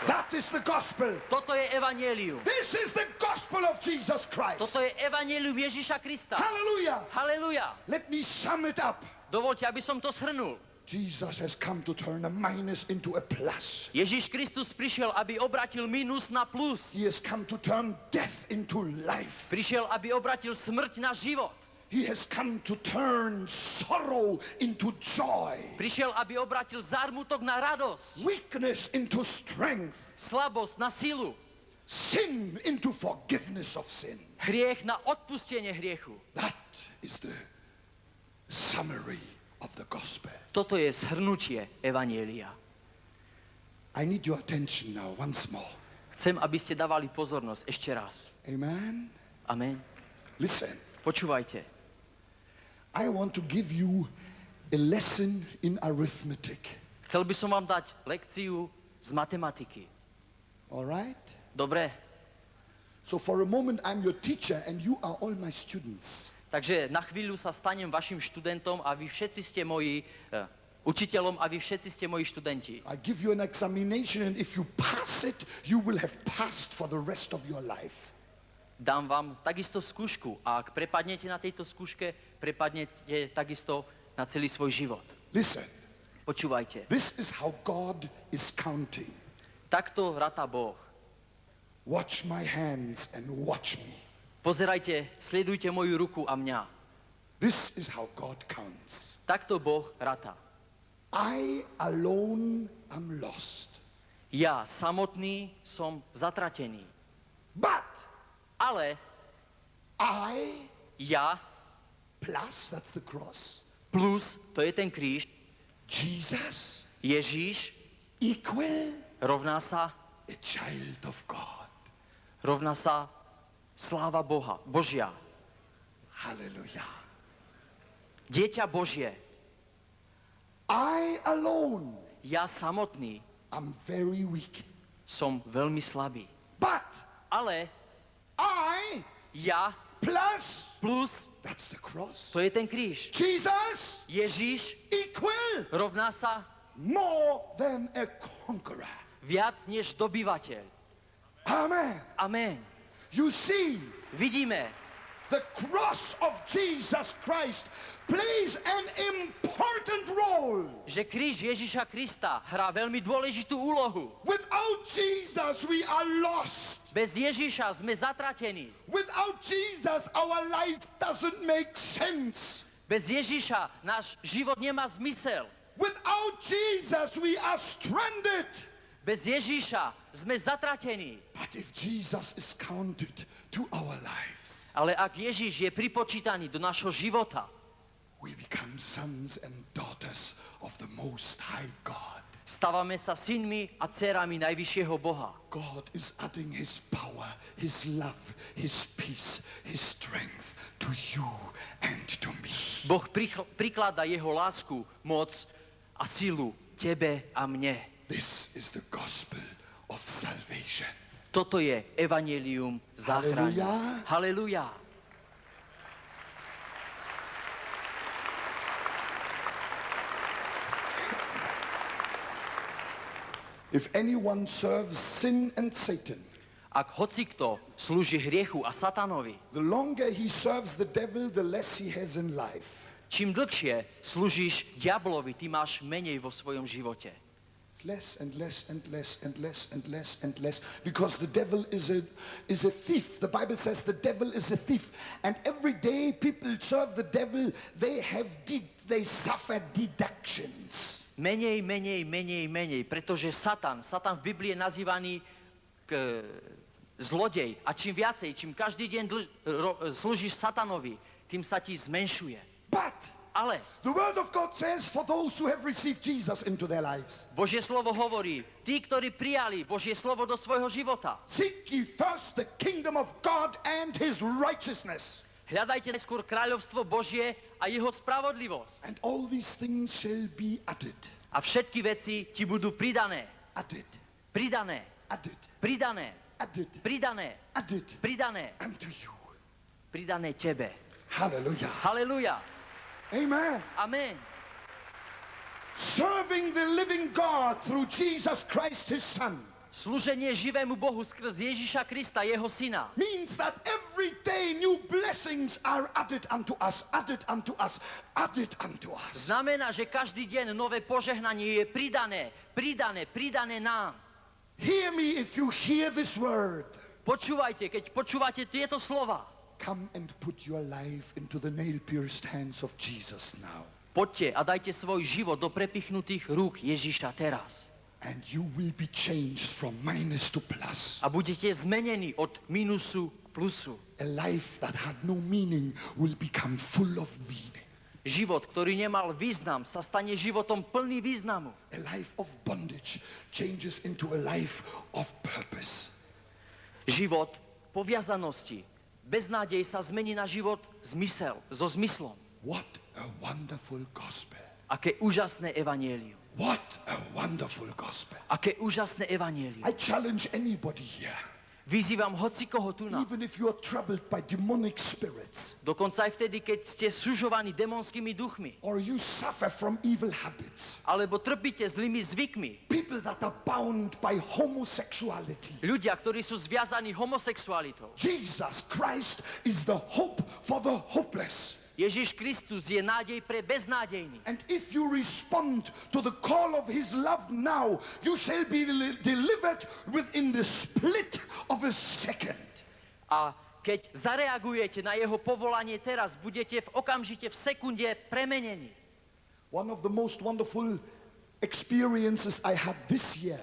That is the gospel. Toto je evanjelium. This is the gospel of Jesus Christ. Toto je evanjelium Ježiša Krista. Hallelujah. Halelujá. Let me sum it up. Dovoľte, aby som to shrnul. Jesus has come to turn a minus into a plus. Ježiš Kristus prišiel, aby obratil minus na plus. He has come to turn death into life. Prišiel, aby obratil smrť na život. He has come to turn sorrow into joy. Prišiel, aby obratil zármutok na radosť. Weakness into strength. Slabosť na silu. Sin into forgiveness of sin. Hriech na odpustenie hriechu. That is the summary of the gospel. Toto je zhrnutie evanjelia. I need your attention now once more. Chcem, aby ste dávali pozornosť ešte raz. Amen. Amen. Listen, Počúvajte. I want to give you a lesson in arithmetic. Chcel by som vám dať lekciu z matematiky. All right? Dobre? So for a moment I'm your teacher and you are all my students. Takže na chvíľu sa stanem vašim študentom a vy všetci ste moji učiteľom a vy všetci ste moji študenti. I give you an examination and if you pass it, you will have passed for the rest of your life. Dám vám takisto skúšku a ak prepadnete na tejto skúške, prepadnete takisto na celý svoj život. Listen, Počúvajte. this is how God is counting. Takto ráta Boh. Watch my hands and watch me. Pozerajte, sledujte moju ruku a mňa. This is how God counts. Takto Boh ráta. I alone am lost. Ja samotný som zatratený. But Ale I ja plus, that's the cross, plus, to je ten kríž, Jesus Ježíš equal rovná sa rovná sa sláva Božia. Hallelujah. Dieťa Božie. I alone Ja samotný am very weak. som veľmi slabý. But Ale I ja plus, plus, that's the cross. to je ten kríž. Jesus Ježíš equal rovná sa more than a conqueror. viac než dobyvateľ. Amen. Amen. You see, Vidíme, the cross of Jesus Christ plays an important role. že kríž Ježiša Krista hrá veľmi dôležitú úlohu. Without Jesus, we are lost. Bez Ježiša sme zatratení. Without Jesus, our life doesn't make sense. Bez Ježiša náš život nemá zmysel. Without Jesus, we are stranded. Bez Ježiša sme zatratení. But if Jesus is counted to our lives, Ale ak Ježiš je pripočítaný do nášho života, we become sons and daughters of the Most High God. stávame sa synmi a dcerami najvyššieho Boha. God is adding His power, His love, His peace, His strength to you and to me. Boh prikladá jeho lásku, moc a silu tebe a mne. This is the gospel of Toto je evanjelium záchrany. Hallelujah. Haleluja. If anyone serves sin and Satan, Ak hocikto slúži hriechu a satanovi, the longer he serves the devil, the less he has in life. čím dlhšie slúžiš diablovi, ty máš menej vo svojom živote. It's less and less and less and less and less and less, because the devil is a thief. The Bible says the devil is a thief, and every day people serve the devil, they suffer deductions. Menej, pretože Satan v Biblii je nazývaný zlodej. A čím viacej, čím každý deň slúžiš Satanovi, tým sa ti zmenšuje. Ale The word of God says, for those who have received Jesus into their lives, Božie slovo hovorí, tí, ktorí prijali Božie slovo do svojho života, seek ye first the kingdom of God and his righteousness, hľadajte najskôr kráľovstvo Božie a jeho spravodlivosť. and all these things shall be added, A všetky veci ti budú pridané. added, Pridané. added, Pridané. added, Pridané. added Pridané. unto you. Pridané tebe. Hallelujah. Halleluja. Amen. Amen. Serving the living God through Jesus Christ, his Son, Slúženie živému Bohu skrz Ježiša Krista, jeho syna, means that every day new blessings are added unto us, added unto us, added unto us. znamená, že každý deň nové požehnanie je pridané nám. Hear me if you hear this word. Počúvajte, keď počúvate tieto slova. Come and put your life into the nail-pierced hands of Jesus now. Poďte a dajte svoj život do prepichnutých rúk Ježiša teraz. And you will be changed from minus to plus. A budete zmenení od minusu k plusu. A life that had no meaning will become full of meaning. Život, ktorý nemal význam, sa stane životom plný významu. A life of bondage changes into a life of purpose. Život poviazanosti, beznádej sa zmení na život zmysel, so zmyslom. What a wonderful gospel. Aké úžasné evanjelium. What a wonderful gospel. Aké úžasné evanjelium. I challenge anybody here, Vyzývam hocikoho tu na. even if you are troubled by demonic spirits, Dokonca aj vtedy, keď ste sužovaní démonskými duchmi. or you suffer from evil habits, Alebo trpíte zlými zvykmi. people that are bound by homosexuality. Ľudia, ktorí sú zviazaní homosexualitou. Jesus Christ is the hope for the hopeless. Ježiš Kristus je nádej pre beznádejných. And if you respond to the call of his love now, you shall be delivered within the split of a second. A keď zareagujete na jeho povolanie teraz, budete okamžite v sekunde premenení. One of the most wonderful experiences I had this year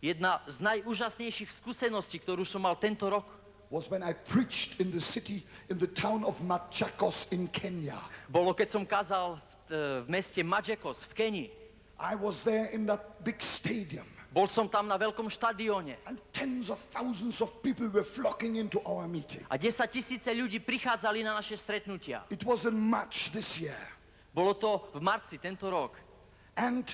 Jedna z najúžasnejších skúseností, ktorú som mal tento rok, was when I preached in the town of Machakos in Kenya. bolo, keď som kázal v meste Machakos v Kenii. I was there in that big stadium, Bol som tam na veľkom štadióne and tens of thousands of people were flocking into our meeting. a 10 000 ľudí prichádzali na naše stretnutia. It was in March this year. Bolo to v marci tento rok. And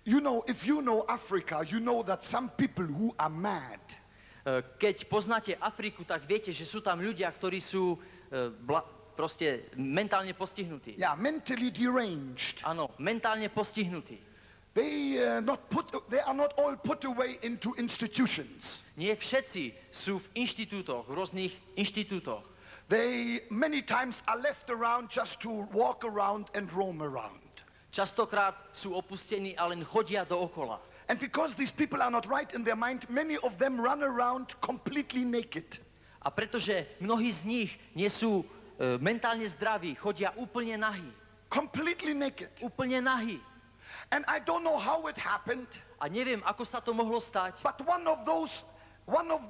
you know, if you know Africa, you know that some people who are mad, Keď poznáte Afriku, tak viete, že sú tam ľudia, ktorí sú proste mentálne postihnutí. yeah, mentally deranged, Áno, mentálne postihnutí. they are not all put away into institutions. Nie všetci sú v inštitútoch, v rôznych inštitútoch. They many times are left around just to walk around and roam around. Častokrát sú opustení a len chodia dookola. And because these people are not right in their mind, many of them run around completely naked. A pretože mnohí z nich nie sú mentálne zdraví, chodia úplne nahí. Completely naked. Úplne nahí. And I don't know how it happened, A neviem, ako sa to mohlo stať, but one of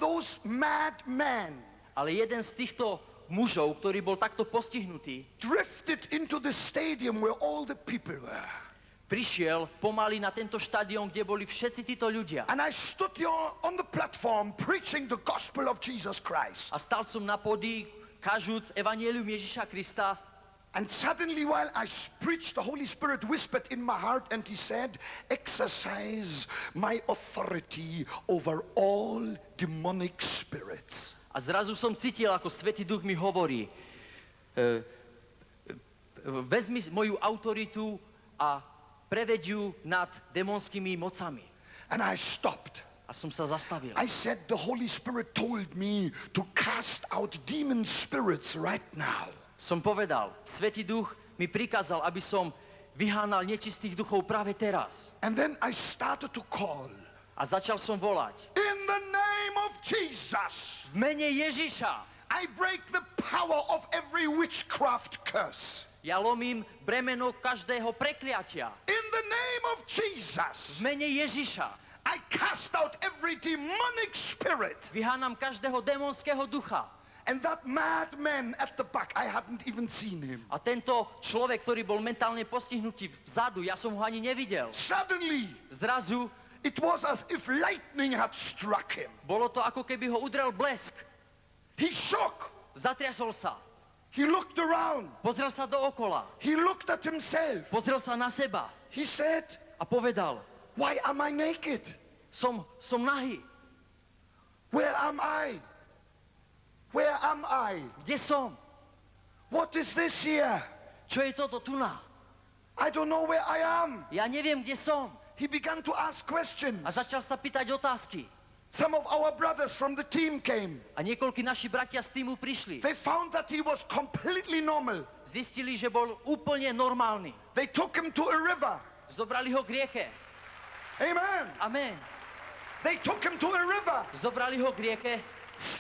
those mad men ale jeden z týchto mužov, ktorý bol takto postihnutý, drifted into the stadium where all the people were. prišiel pomaly na tento štadión, kde boli všetci títo ľudia. And I stood here on the platform preaching the gospel of Jesus Christ. A stal som na pódii, kažúc evanjelium Ježiša Krista. And suddenly while I preached, the Holy Spirit whispered in my heart and he said, exercise my authority over all demonic spirits. A zrazu som cítil, ako Svätý Duch mi hovorí, vezmi moju autoritu a preveď ju nad démonskými mocami. And I stopped. A som sa zastavil. I said, the Holy Spirit told me to cast out demon spirits right now. Som povedal, Svätý Duch mi prikázal, aby som vyhánal nečistých duchov práve teraz. And then I started to call. A začal som volať. In the name of Jesus, V mene Ježiša I break the power of every witchcraft curse. ja lomím bremeno každého prekliatia. In the name of Jesus, V mene Ježiša I cast out every demonic spirit. vyhánam každého démonského ducha. And that madman at the back, I hadn't even seen him. A tento človek, ktorý bol mentálne postihnutý vzadu, ja som ho ani nevidel. Suddenly, Zrazu it was as if lightning had struck him. bolo to, ako keby ho udrel blesk. He shook. Zatriasol sa. He looked around. Pozrel sa dookola. He looked at himself. Pozrel sa na seba. He said, A povedal, why am I naked? som nahý. Where am I? Where am I? Kde som? What is this here? Čo je toto tu na? I don't know where I am. Ja neviem, kde som. He began to ask questions. A začal sa pýtať otázky. Some of our brothers from the team came. A niekoľkí naši bratia z týmu prišli. They found that he was completely normal. Zistili, že bol úplne normálny. They took him to a river. Zobrali ho k rieke. Amen. Amen. They took him to a river. Zobrali ho k rieke.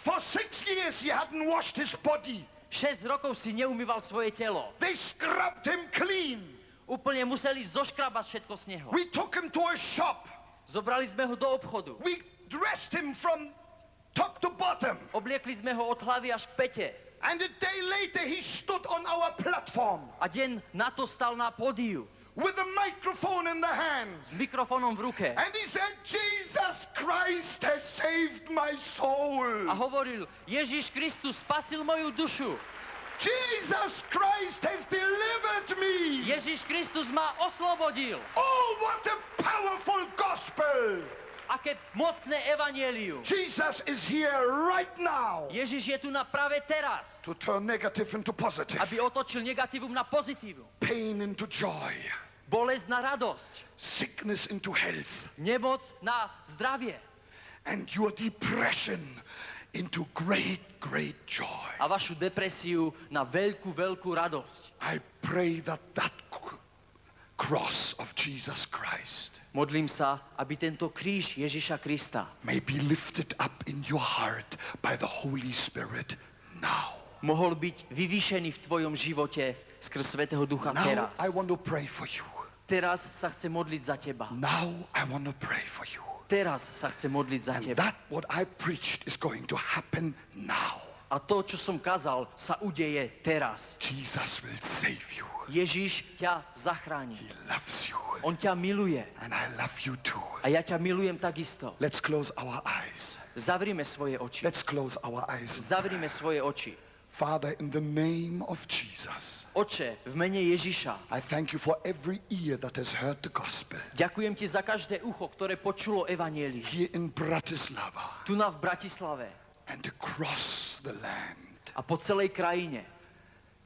For 6 years he hadn't washed his body. 6 rokov si neumýval svoje telo. They scrubbed him clean. Úplne museli zoškrabať všetko z neho. We took him to a shop. Zobrali sme ho do obchodu. We dressed him from top to bottom. Obliekli sme ho od hlavy až k pete. And a day later he stood on our platform A deň na to stal na pódiu with a microphone in the hands. s mikrofónom v ruke. And he said, Jesus Christ has saved my soul. A hovoril, Ježiš Kristus spasil moju dušu. Jesus Christ has delivered me. Ježiš Kristus ma oslobodil. Oh, what a powerful gospel. Aké mocné evanjelium. Jesus is here right now Ježiš je tu na práve teraz, to turn negative into positive, aby otočil negatívum na pozitívum. pain into joy, Bolesť na radosť. sickness into health, Nemoc na zdravie. and your depression into great, great joy. A vašu depresiu na veľkú, veľkú radosť. I pray that that cross of Jesus Christ Modlím sa, aby tento kríž Ježiša Krista may be lifted up in your heart by the Holy Spirit now. mohol byť vyvýšený v tvojom živote skrz Svätého Ducha Now teraz. I want to pray for you. Teraz sa chce modliť za teba. Now I want to pray for you. Teraz sa chce modliť za And teba. that what I preached is going to happen now. A to, čo som kázal, sa udeje teraz. Jesus will save you. Ježiš ťa zachráni. He loves you. On ťa miluje. And I love you too. A ja ťa milujem takisto. Let's close our eyes. Zavrime svoje oči. Let's close our eyes. Zavrime svoje oči. Father, in the name of Jesus, Oče, v mene Ježiša, I thank you for every ear that has heard the gospel. ďakujem ti za každé ucho, ktoré počulo evanjelium. Here in Bratislava Tu na v Bratislave and across the land. a po celej krajine.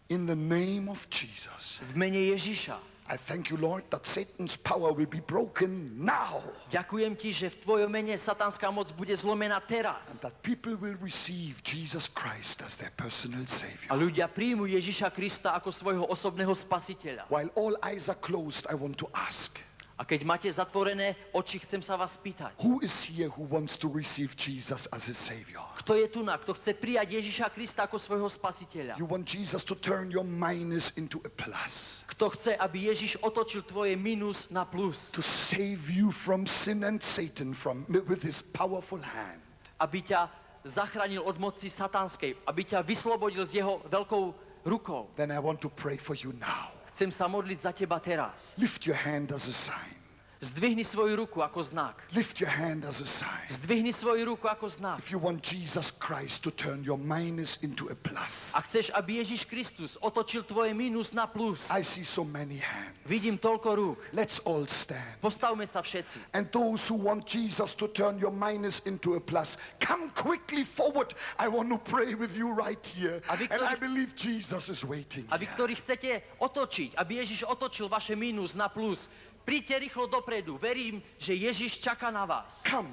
In the name of Jesus, V mene Ježiša. I thank you, Lord, that Satan's power will be broken now. Ďakujem ti, že v tvojom mene satanská moc bude zlomená And teraz. that people will receive Jesus Christ as their personal A Savior. ľudia príjmu Ježiša Krista ako svojho osobného spasiteľa. While all eyes are closed, I want to ask, A keď máte zatvorené oči, chcem sa vás spýtať. who is here who wants to receive Jesus as his Savior? Kto je tu na, kto chce prijať Ježiša Krista ako svojho spasiteľa? You want Jesus to turn your minus into a plus, Kto chce, aby Ježiš otočil tvoje minus na plus? to save you from sin and Satan with his powerful hand. Aby ťa zachránil od moci satanskej, aby ťa vyslobodil z jeho veľkou rukou. Then I want to pray for you now. Chcem sa modliť za teba teraz. Lift your hand as a sign. Zdvihni svoju ruku ako znak. Lift your hand as a sign. Zdvihni svoju ruku ako znak. If you want Jesus Christ to turn your minus into a plus. A chceš, aby Ježiš Kristus otočil tvoje mínus na plus. I see so many hands. Vidím toľko rúk. Let's all stand. Postavme sa všetci. And those who want Jesus to turn your minus into a plus, come quickly forward. I want to pray with you right here. And I believe Jesus is waiting. A vy, ktorí chcete otočiť, aby Ježiš otočil vaše mínus na plus, príďte rýchlo dopredu. Verím, že Ježiš čaká na vás. Come.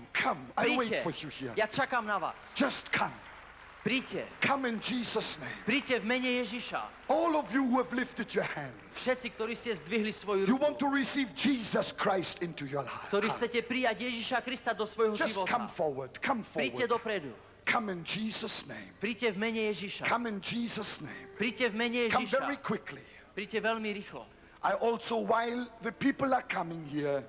I wait Príďte. for you here. Ja čakám na vás. Just come. Príďte. Come in Jesus' name. Príďte v mene Ježiša. All of you who have lifted your hands. Všetci, ktorí ste zdvihli svoju You want ruku, to receive Jesus Christ into your heart. ktorí chcete prijať Ježiša Krista do svojho Just come života. forward. Come Príďte forward. dopredu. Come in Jesus' name. Príďte v mene Ježiša. Come in Jesus' name. Príďte v mene Come very Ježiša. quickly. Príďte veľmi rýchlo. I also, while the people are coming here,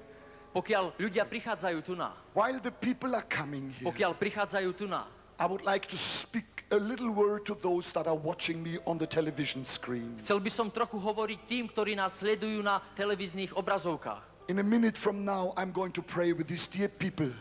Pokiaľ ľudia prichádzajú tu na, while the people are coming here, pokiaľ prichádzajú tu na, I would like to speak a little word to those that are watching me on the television screen. chcel by som trochu hovoriť tým, ktorí nás sledujú na televíznych obrazovkách. In a minute from now, I'm going to pray with these dear people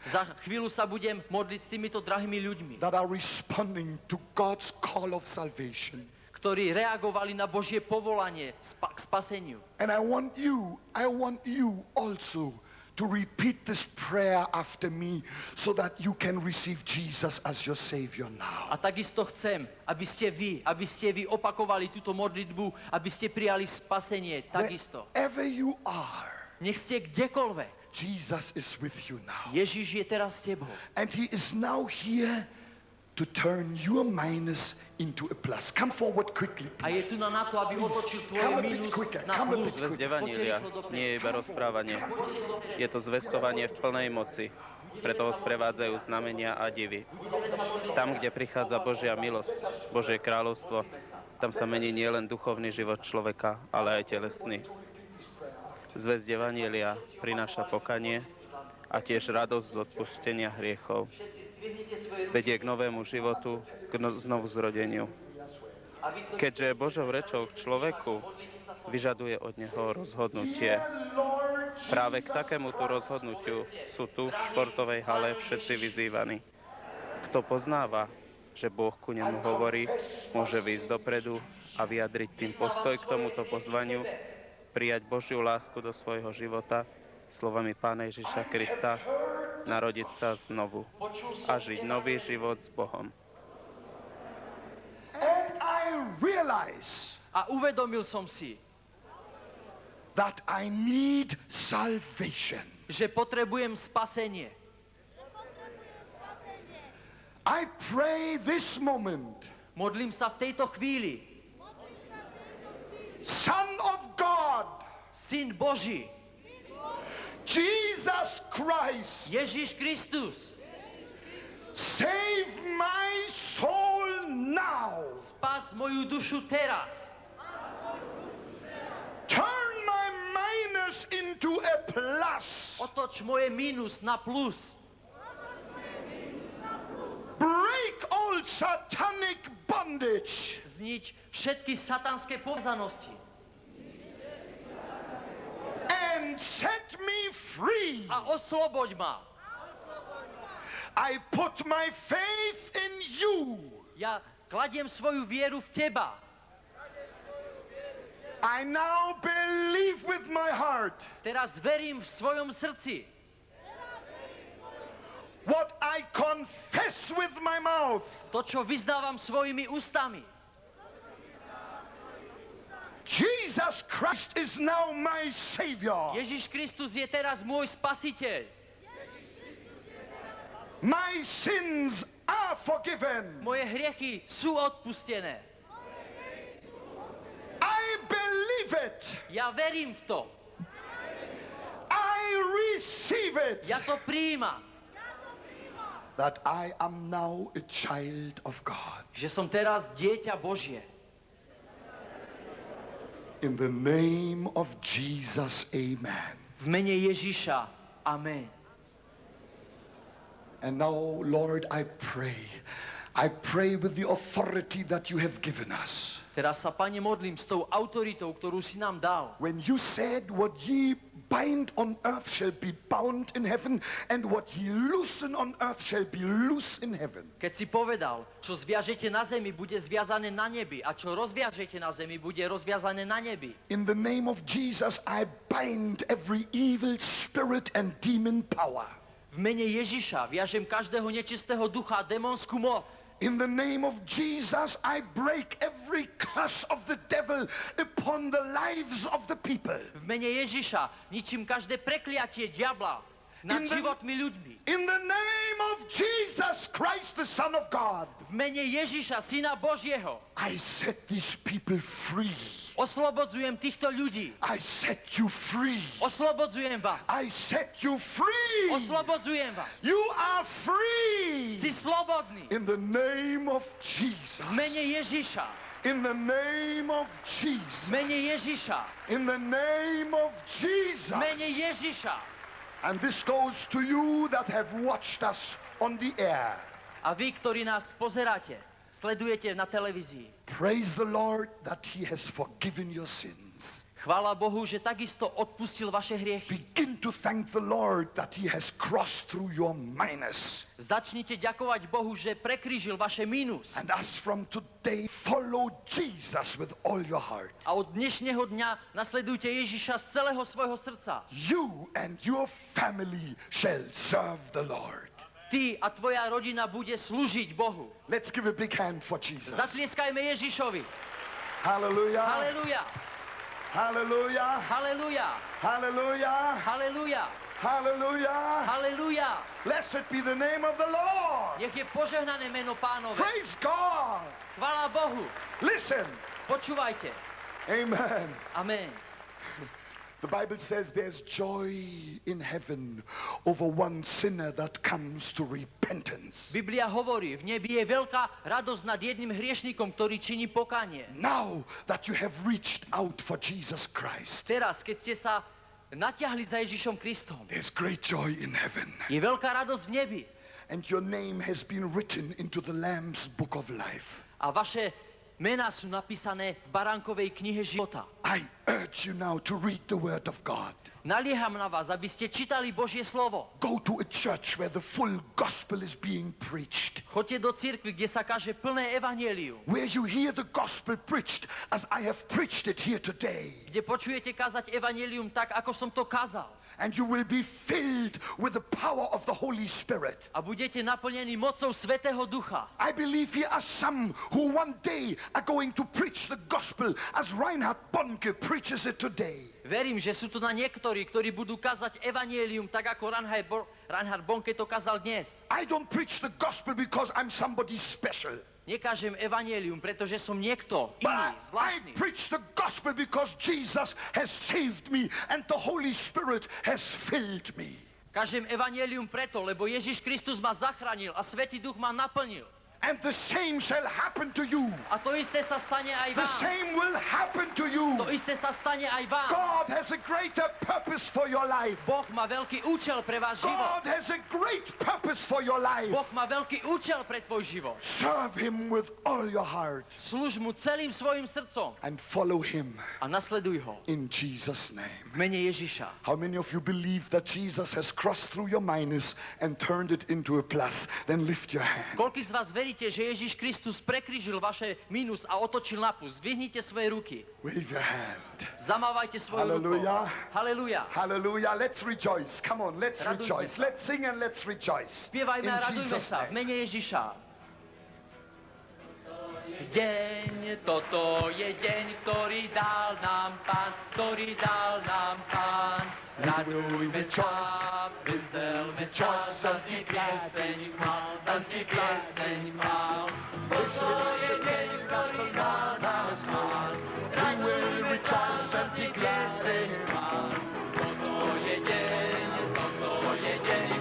Za chvíľu sa budem modliť s týmito drahými ľuďmi, that are responding to God's call of salvation. ktorí reagovali na Božie povolanie k spaseniu. And I want you also to repeat this prayer after me so that you can receive Jesus as your Savior now. A takisto chcem, aby ste vy opakovali túto modlitbu, aby ste prijali spasenie takisto. Wherever you are, Nech ste kdekoľvek. Jesus is with you now. Ježiš je teraz s tebou. And he is now here to turn your minus into a plus. Come forward quickly, A je please. tu na to, aby otočil tvoje Come a bit mínus quicker, na come a plus. bit Zvesť Evanília nie je iba rozprávanie. Je to zvestovanie v plnej moci. Preto ho sprevádzajú znamenia a divy. Tam, kde prichádza Božia milosť, Božie kráľovstvo, tam sa mení nielen duchovný život človeka, ale aj telesný. Zvesť Evanília prináša pokanie a tiež radosť z odpustenia hriechov. Vedie k novému životu, k znovu zrodeniu. Keďže je Božou rečou k človeku, vyžaduje od neho rozhodnutie. Práve k takémuto rozhodnutiu sú tu v športovej hale všetci vyzývaní. Kto poznáva, že Boh ku nemu hovorí, môže výjsť dopredu a vyjadriť tým postoj k tomuto pozvaniu, prijať Božiu lásku do svojho života slovami Pána Ježiša Krista, narodiť sa znovu a žiť nový život s Bohom. And I realize A uvedomil som si, that I need salvation. že potrebujem spasenie. I pray this moment, Modlím sa v tejto chvíli. Son of God, Syn Boží, Jesus Christ, Ježiš Kristus, save my soul now. spás moju dušu teraz. Turn my minus into a plus. Otoč moje mínus na plus. Break all satanic bondage. Znič všetky satanské povzanosti. And set me free. A osloboď ma. I put my faith in you. Ja kladiem svoju vieru v teba. I now believe with my heart Teraz verím v svojom srdci. what I confess with my mouth. To, čo vyznávam svojimi ústami. Jesus Christ is now my Savior. Ježiš Kristus je teraz môj spasiteľ. My sins are forgiven. Moje hriechy sú odpustené. I believe it. Ja verím v to. I receive it. Ja to prijímam. That I am now a child of God. Že som teraz dieťa Božie. In the name of Jesus, amen. V mene Ježiša. Amen. And now, Lord, I pray with the authority that you have given us. Teraz sa, Pane, modlím s tou autoritou, ktorú si nám dal. When you said, what ye bind on earth shall be bound in heaven, and what ye loosen on earth shall be loose in heaven. Keď si povedal, čo zviažete na zemi, bude zviazané na nebi, a čo rozviažete na zemi, bude rozviazané na nebi. In the name of Jesus, I bind every evil spirit and demon power. V mene Ježiša viažem každého nečistého ducha a démonskú moc. In the name of Jesus, I break every curse of the devil upon the lives of the people. V mene Ježiša ničím každé prekliatie diabla nad životmi ľuďmi. In the name of Jesus Christ, the Son of God, V mene Ježiša, Syna Božieho, I set these people free. oslobodzujem týchto ľudí. I set you free. Oslobodzujem vás. I set you free. Oslobodzujem vás. You are free. Si slobodný. In the name of Jesus. V mene Ježiša. In the name of V Jesus. mene Ježiša. In the name of Jesus. V mene Ježiša. And this goes to you that have watched us on the air. A vy, ktorí nás pozeráte, sledujete na televízii. Praise the Lord that He has forgiven your sins. Chvála Bohu, že takisto odpustil vaše hriechy. Begin to thank the Lord that He has crossed through your minus. Začnite ďakovať Bohu, že prekrížil vaše mínus. And as from today, follow Jesus with all your heart. A od dnešného dňa nasledujte Ježiša z celého svojho srdca. You and your family shall serve the Lord. Ty a tvoja rodina bude slúžiť Bohu. Let's give a big hand for Jesus. Zatlieskajme Ježišovi. Hallelujah. Halelúja. Hallelujah. Halelúja. Hallelujah. Halelúja. Hallelujah. Halelúja. Blessed be the name of the Lord. Nech je požehnané meno Pánove. Praise God. Chvála Bohu. Listen. Počúvajte. Amen. Amen. The Bible says there's joy in heaven over one sinner that comes to repentance. Biblia hovorí, v nebi je veľká radosť nad jedným hriešnikom, ktorý činí pokánie. Now that you have reached out for Jesus Christ, Teraz, keď ste sa natiahli za Ježišom Kristom, there's great joy in heaven. je veľká radosť v nebi. And your name has been written into the Lamb's book of life. A vaše mená sú napísané v baránkovej knihe života. I urge you now to read the word of God. Nalieham na vás, aby ste čítali Božie slovo. Go to a church where the full gospel is being preached, Choďte do cirkvi, kde sa káže plné evanjelium. where you hear the gospel preached as I have preached it here today. Kde počujete kázať evanjelium tak, ako som to kázal. And you will be filled with the power of the Holy Spirit. A budete naplnení mocou Svätého Ducha. I believe here are some who one day are going to preach the gospel as Reinhard Bonnke preaches it today. Verím, že sú tu na niektorí, ktorí budú kázať evanjelium tak, ako Reinhard Bonnke to kázal dnes. I don't preach the gospel because I'm somebody special. Nekážem evanjelium, pretože som niekto But iný, I zvláštny. preach the gospel because Jesus has saved me and the Holy Spirit has filled me. Kážem evanjelium preto, lebo Ježiš Kristus ma zachránil a Svätý Duch ma naplnil. And the same shall happen to you. A to isté sa stane aj The vám. same will happen to you. To isté sa stane aj vám. God has a greater purpose for your life. Boh má veľký účel pre váš život. God has a great purpose for your life. Boh má veľký účel pre tvoj život. Serve Him with all your heart Slúž mu celým svojim srdcom and follow Him a nasleduj ho in Jesus' name. v mene Ježiša. How many of you believe that Jesus has crossed through your minus and turned it into a plus? Then lift your hand. Koľký z vás veríte, že Ježiš Kristus prekrížil vaše mínus a otočil na plus? Zdvihnite svoje ruky. Wave your hand. Zamávajte svoju ruku. Hallelujah. Halelúja. Hallelujah. Let's rejoice. Come on, let's Radujme rejoice. sa. Let's sing and let's rejoice. Spievajme In a radujme Jesus' sa v name. mene Ježiša. Toto je deň, ktorý dal nám Pán, ktorý dal nám Pán. Radujme sa, veselme sa, zaznie pieseň chvál, zaznie pieseň chvál. Toto je deň, ktorý dal nám Pán. Radujme sa, zaznie pieseň chvál. Toto je deň,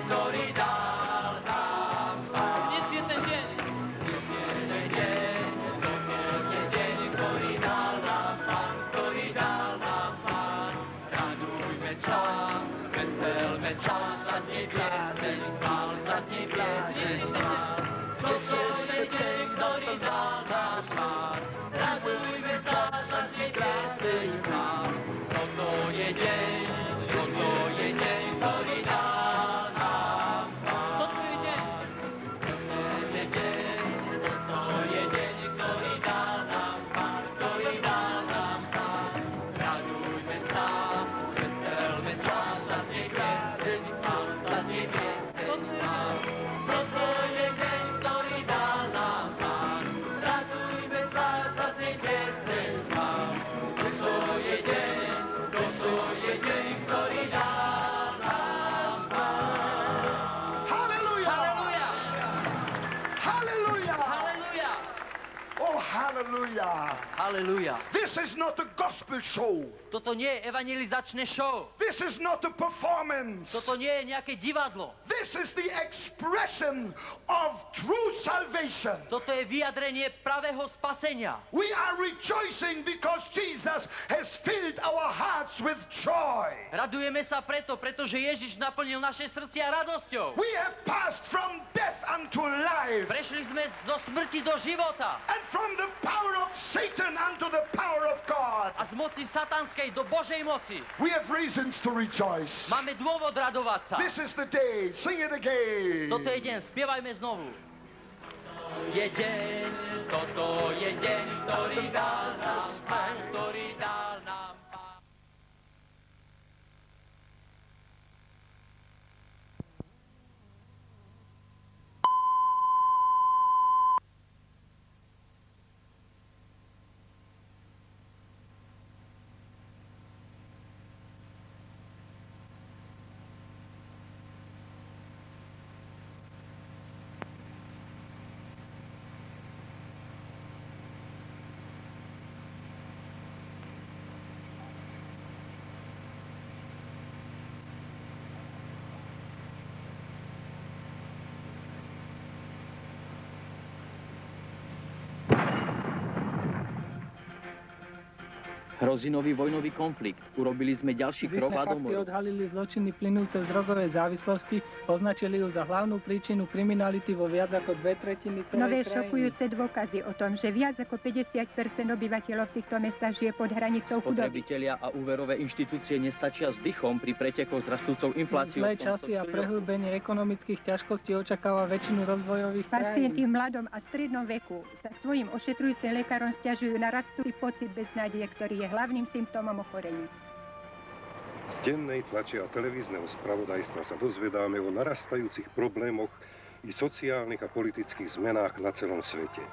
ktorý dal nám Pán. Dnes je ten deň. Dnes je ten deň, ktorý dal nám Pán, ktorý dal nám Pán. Radujme sa, veselme sa, zaznie pieseň chvál, zaznie pieseň chvál. Toto je deň, ktorý dal nám Pán. Radujme sa, zaznie pieseň chvál. Toto je deň, Halleluja. This is not a gospel show. Toto nie je evangelizačné show. This is not a performance. Toto nie je nejaké divadlo. This is the expression of true salvation. Toto je vyjadrenie pravého spasenia. We are rejoicing because Jesus has filled our hearts with joy. Radujeme sa pretože Ježiš naplnil naše srdcia radosťou. We have passed from death unto life. Prešli sme zo smrti do života. And from the power of Satan unto the power of God. A z moci satanskej do Božej moci. We have reasons to rejoice. Máme dôvod radovať sa. This is the day. Sing it again. Toto je deň, spievajme znovu. Je deň, toto je deň, ktorý dal nám Pán, ktorý dal nám Pán. Hrozí nový vojnový konflikt. Urobili sme ďalší krok a Fakty domov. odhalili zločiny plynúce z drogovej závislosti, označili ju za hlavnú príčinu kriminality vo viac ako 2/3 celej Nové krajiny. šokujúce dôkazy o tom, že viac ako 50% obyvateľov týchto mestách žije pod hranicou chudoby. Spotrebitelia a úverové inštitúcie nestačia s dychom pri pretekoch s rastúcou infláciou. Zlé časy a prehlbenie ekonomických ťažkostí očakáva väčšinu rozvojových Pacienti krajín. v mladom a strednom veku sa svojim ošetrujúcim lekárom sťažujú na rastúci pocit beznádeje, ktorý je hlavným symptómom ochorení. Z dennej tlače a televízneho spravodajstva sa dozvedáme o narastajúcich problémoch i sociálnych a politických zmenách na celom svete.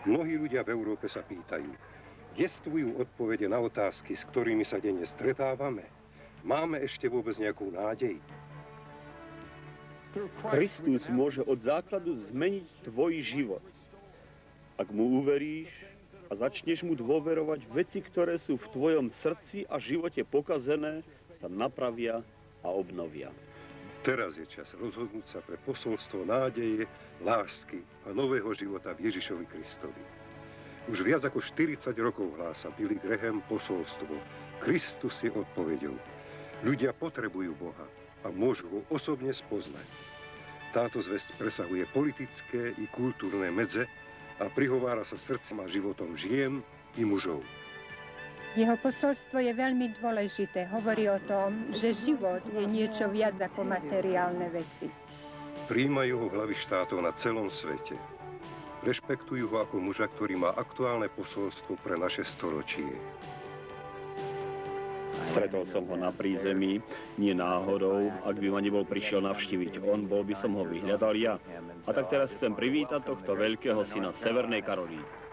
Mnohí ľudia v Európe sa pýtajú, jestvujú odpovede na otázky, s ktorými sa denne stretávame? Máme ešte vôbec nejakú nádej? Kristus môže od základu zmeniť tvoj život. Ak mu uveríš a začneš mu dôverovať, veci, ktoré sú v tvojom srdci a živote pokazené, sa napravia a obnovia. Teraz je čas rozhodnúť sa pre posolstvo nádeje, lásky a nového života v Ježišovi Kristovi. Už viac ako 40 rokov hlása Billy Graham posolstvo. Kristus je odpoveďou. Ľudia potrebujú Boha a môžu ho osobne spoznať. Táto zvesť presahuje politické i kultúrne medze a prihovára sa srdcom a životom žien i mužov. Jeho posolstvo je veľmi dôležité. Hovorí o tom, že život je niečo viac ako materiálne veci. Prijímajú ho hlavy štátov na celom svete. Rešpektujú ho ako muža, ktorý má aktuálne posolstvo pre naše storočie. Stretol som ho na prízemí, nie náhodou, ak by ma nebol prišiel navštíviť on, bol by som ho vyhľadal ja. A tak teraz chcem privítať tohto veľkého syna Severnej Karolíny.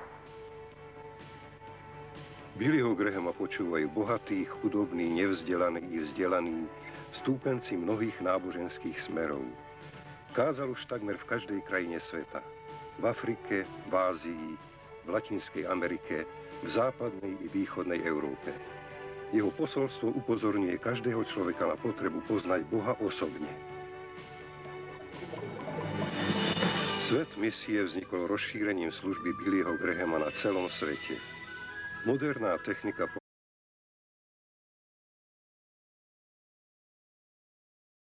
Billyho Grahama počúvajú bohatí, chudobní, nevzdelaní i vzdelaní, vstúpenci mnohých náboženských smerov. Kázal už takmer v každej krajine sveta. V Afrike, v Ázii, v Latinskej Amerike, v západnej i východnej Európe. Jeho posolstvo upozorňuje každého človeka na potrebu poznať Boha osobne. Svet misie vznikol rozšírením služby Billyho Grahama na celom svete. Moderná technika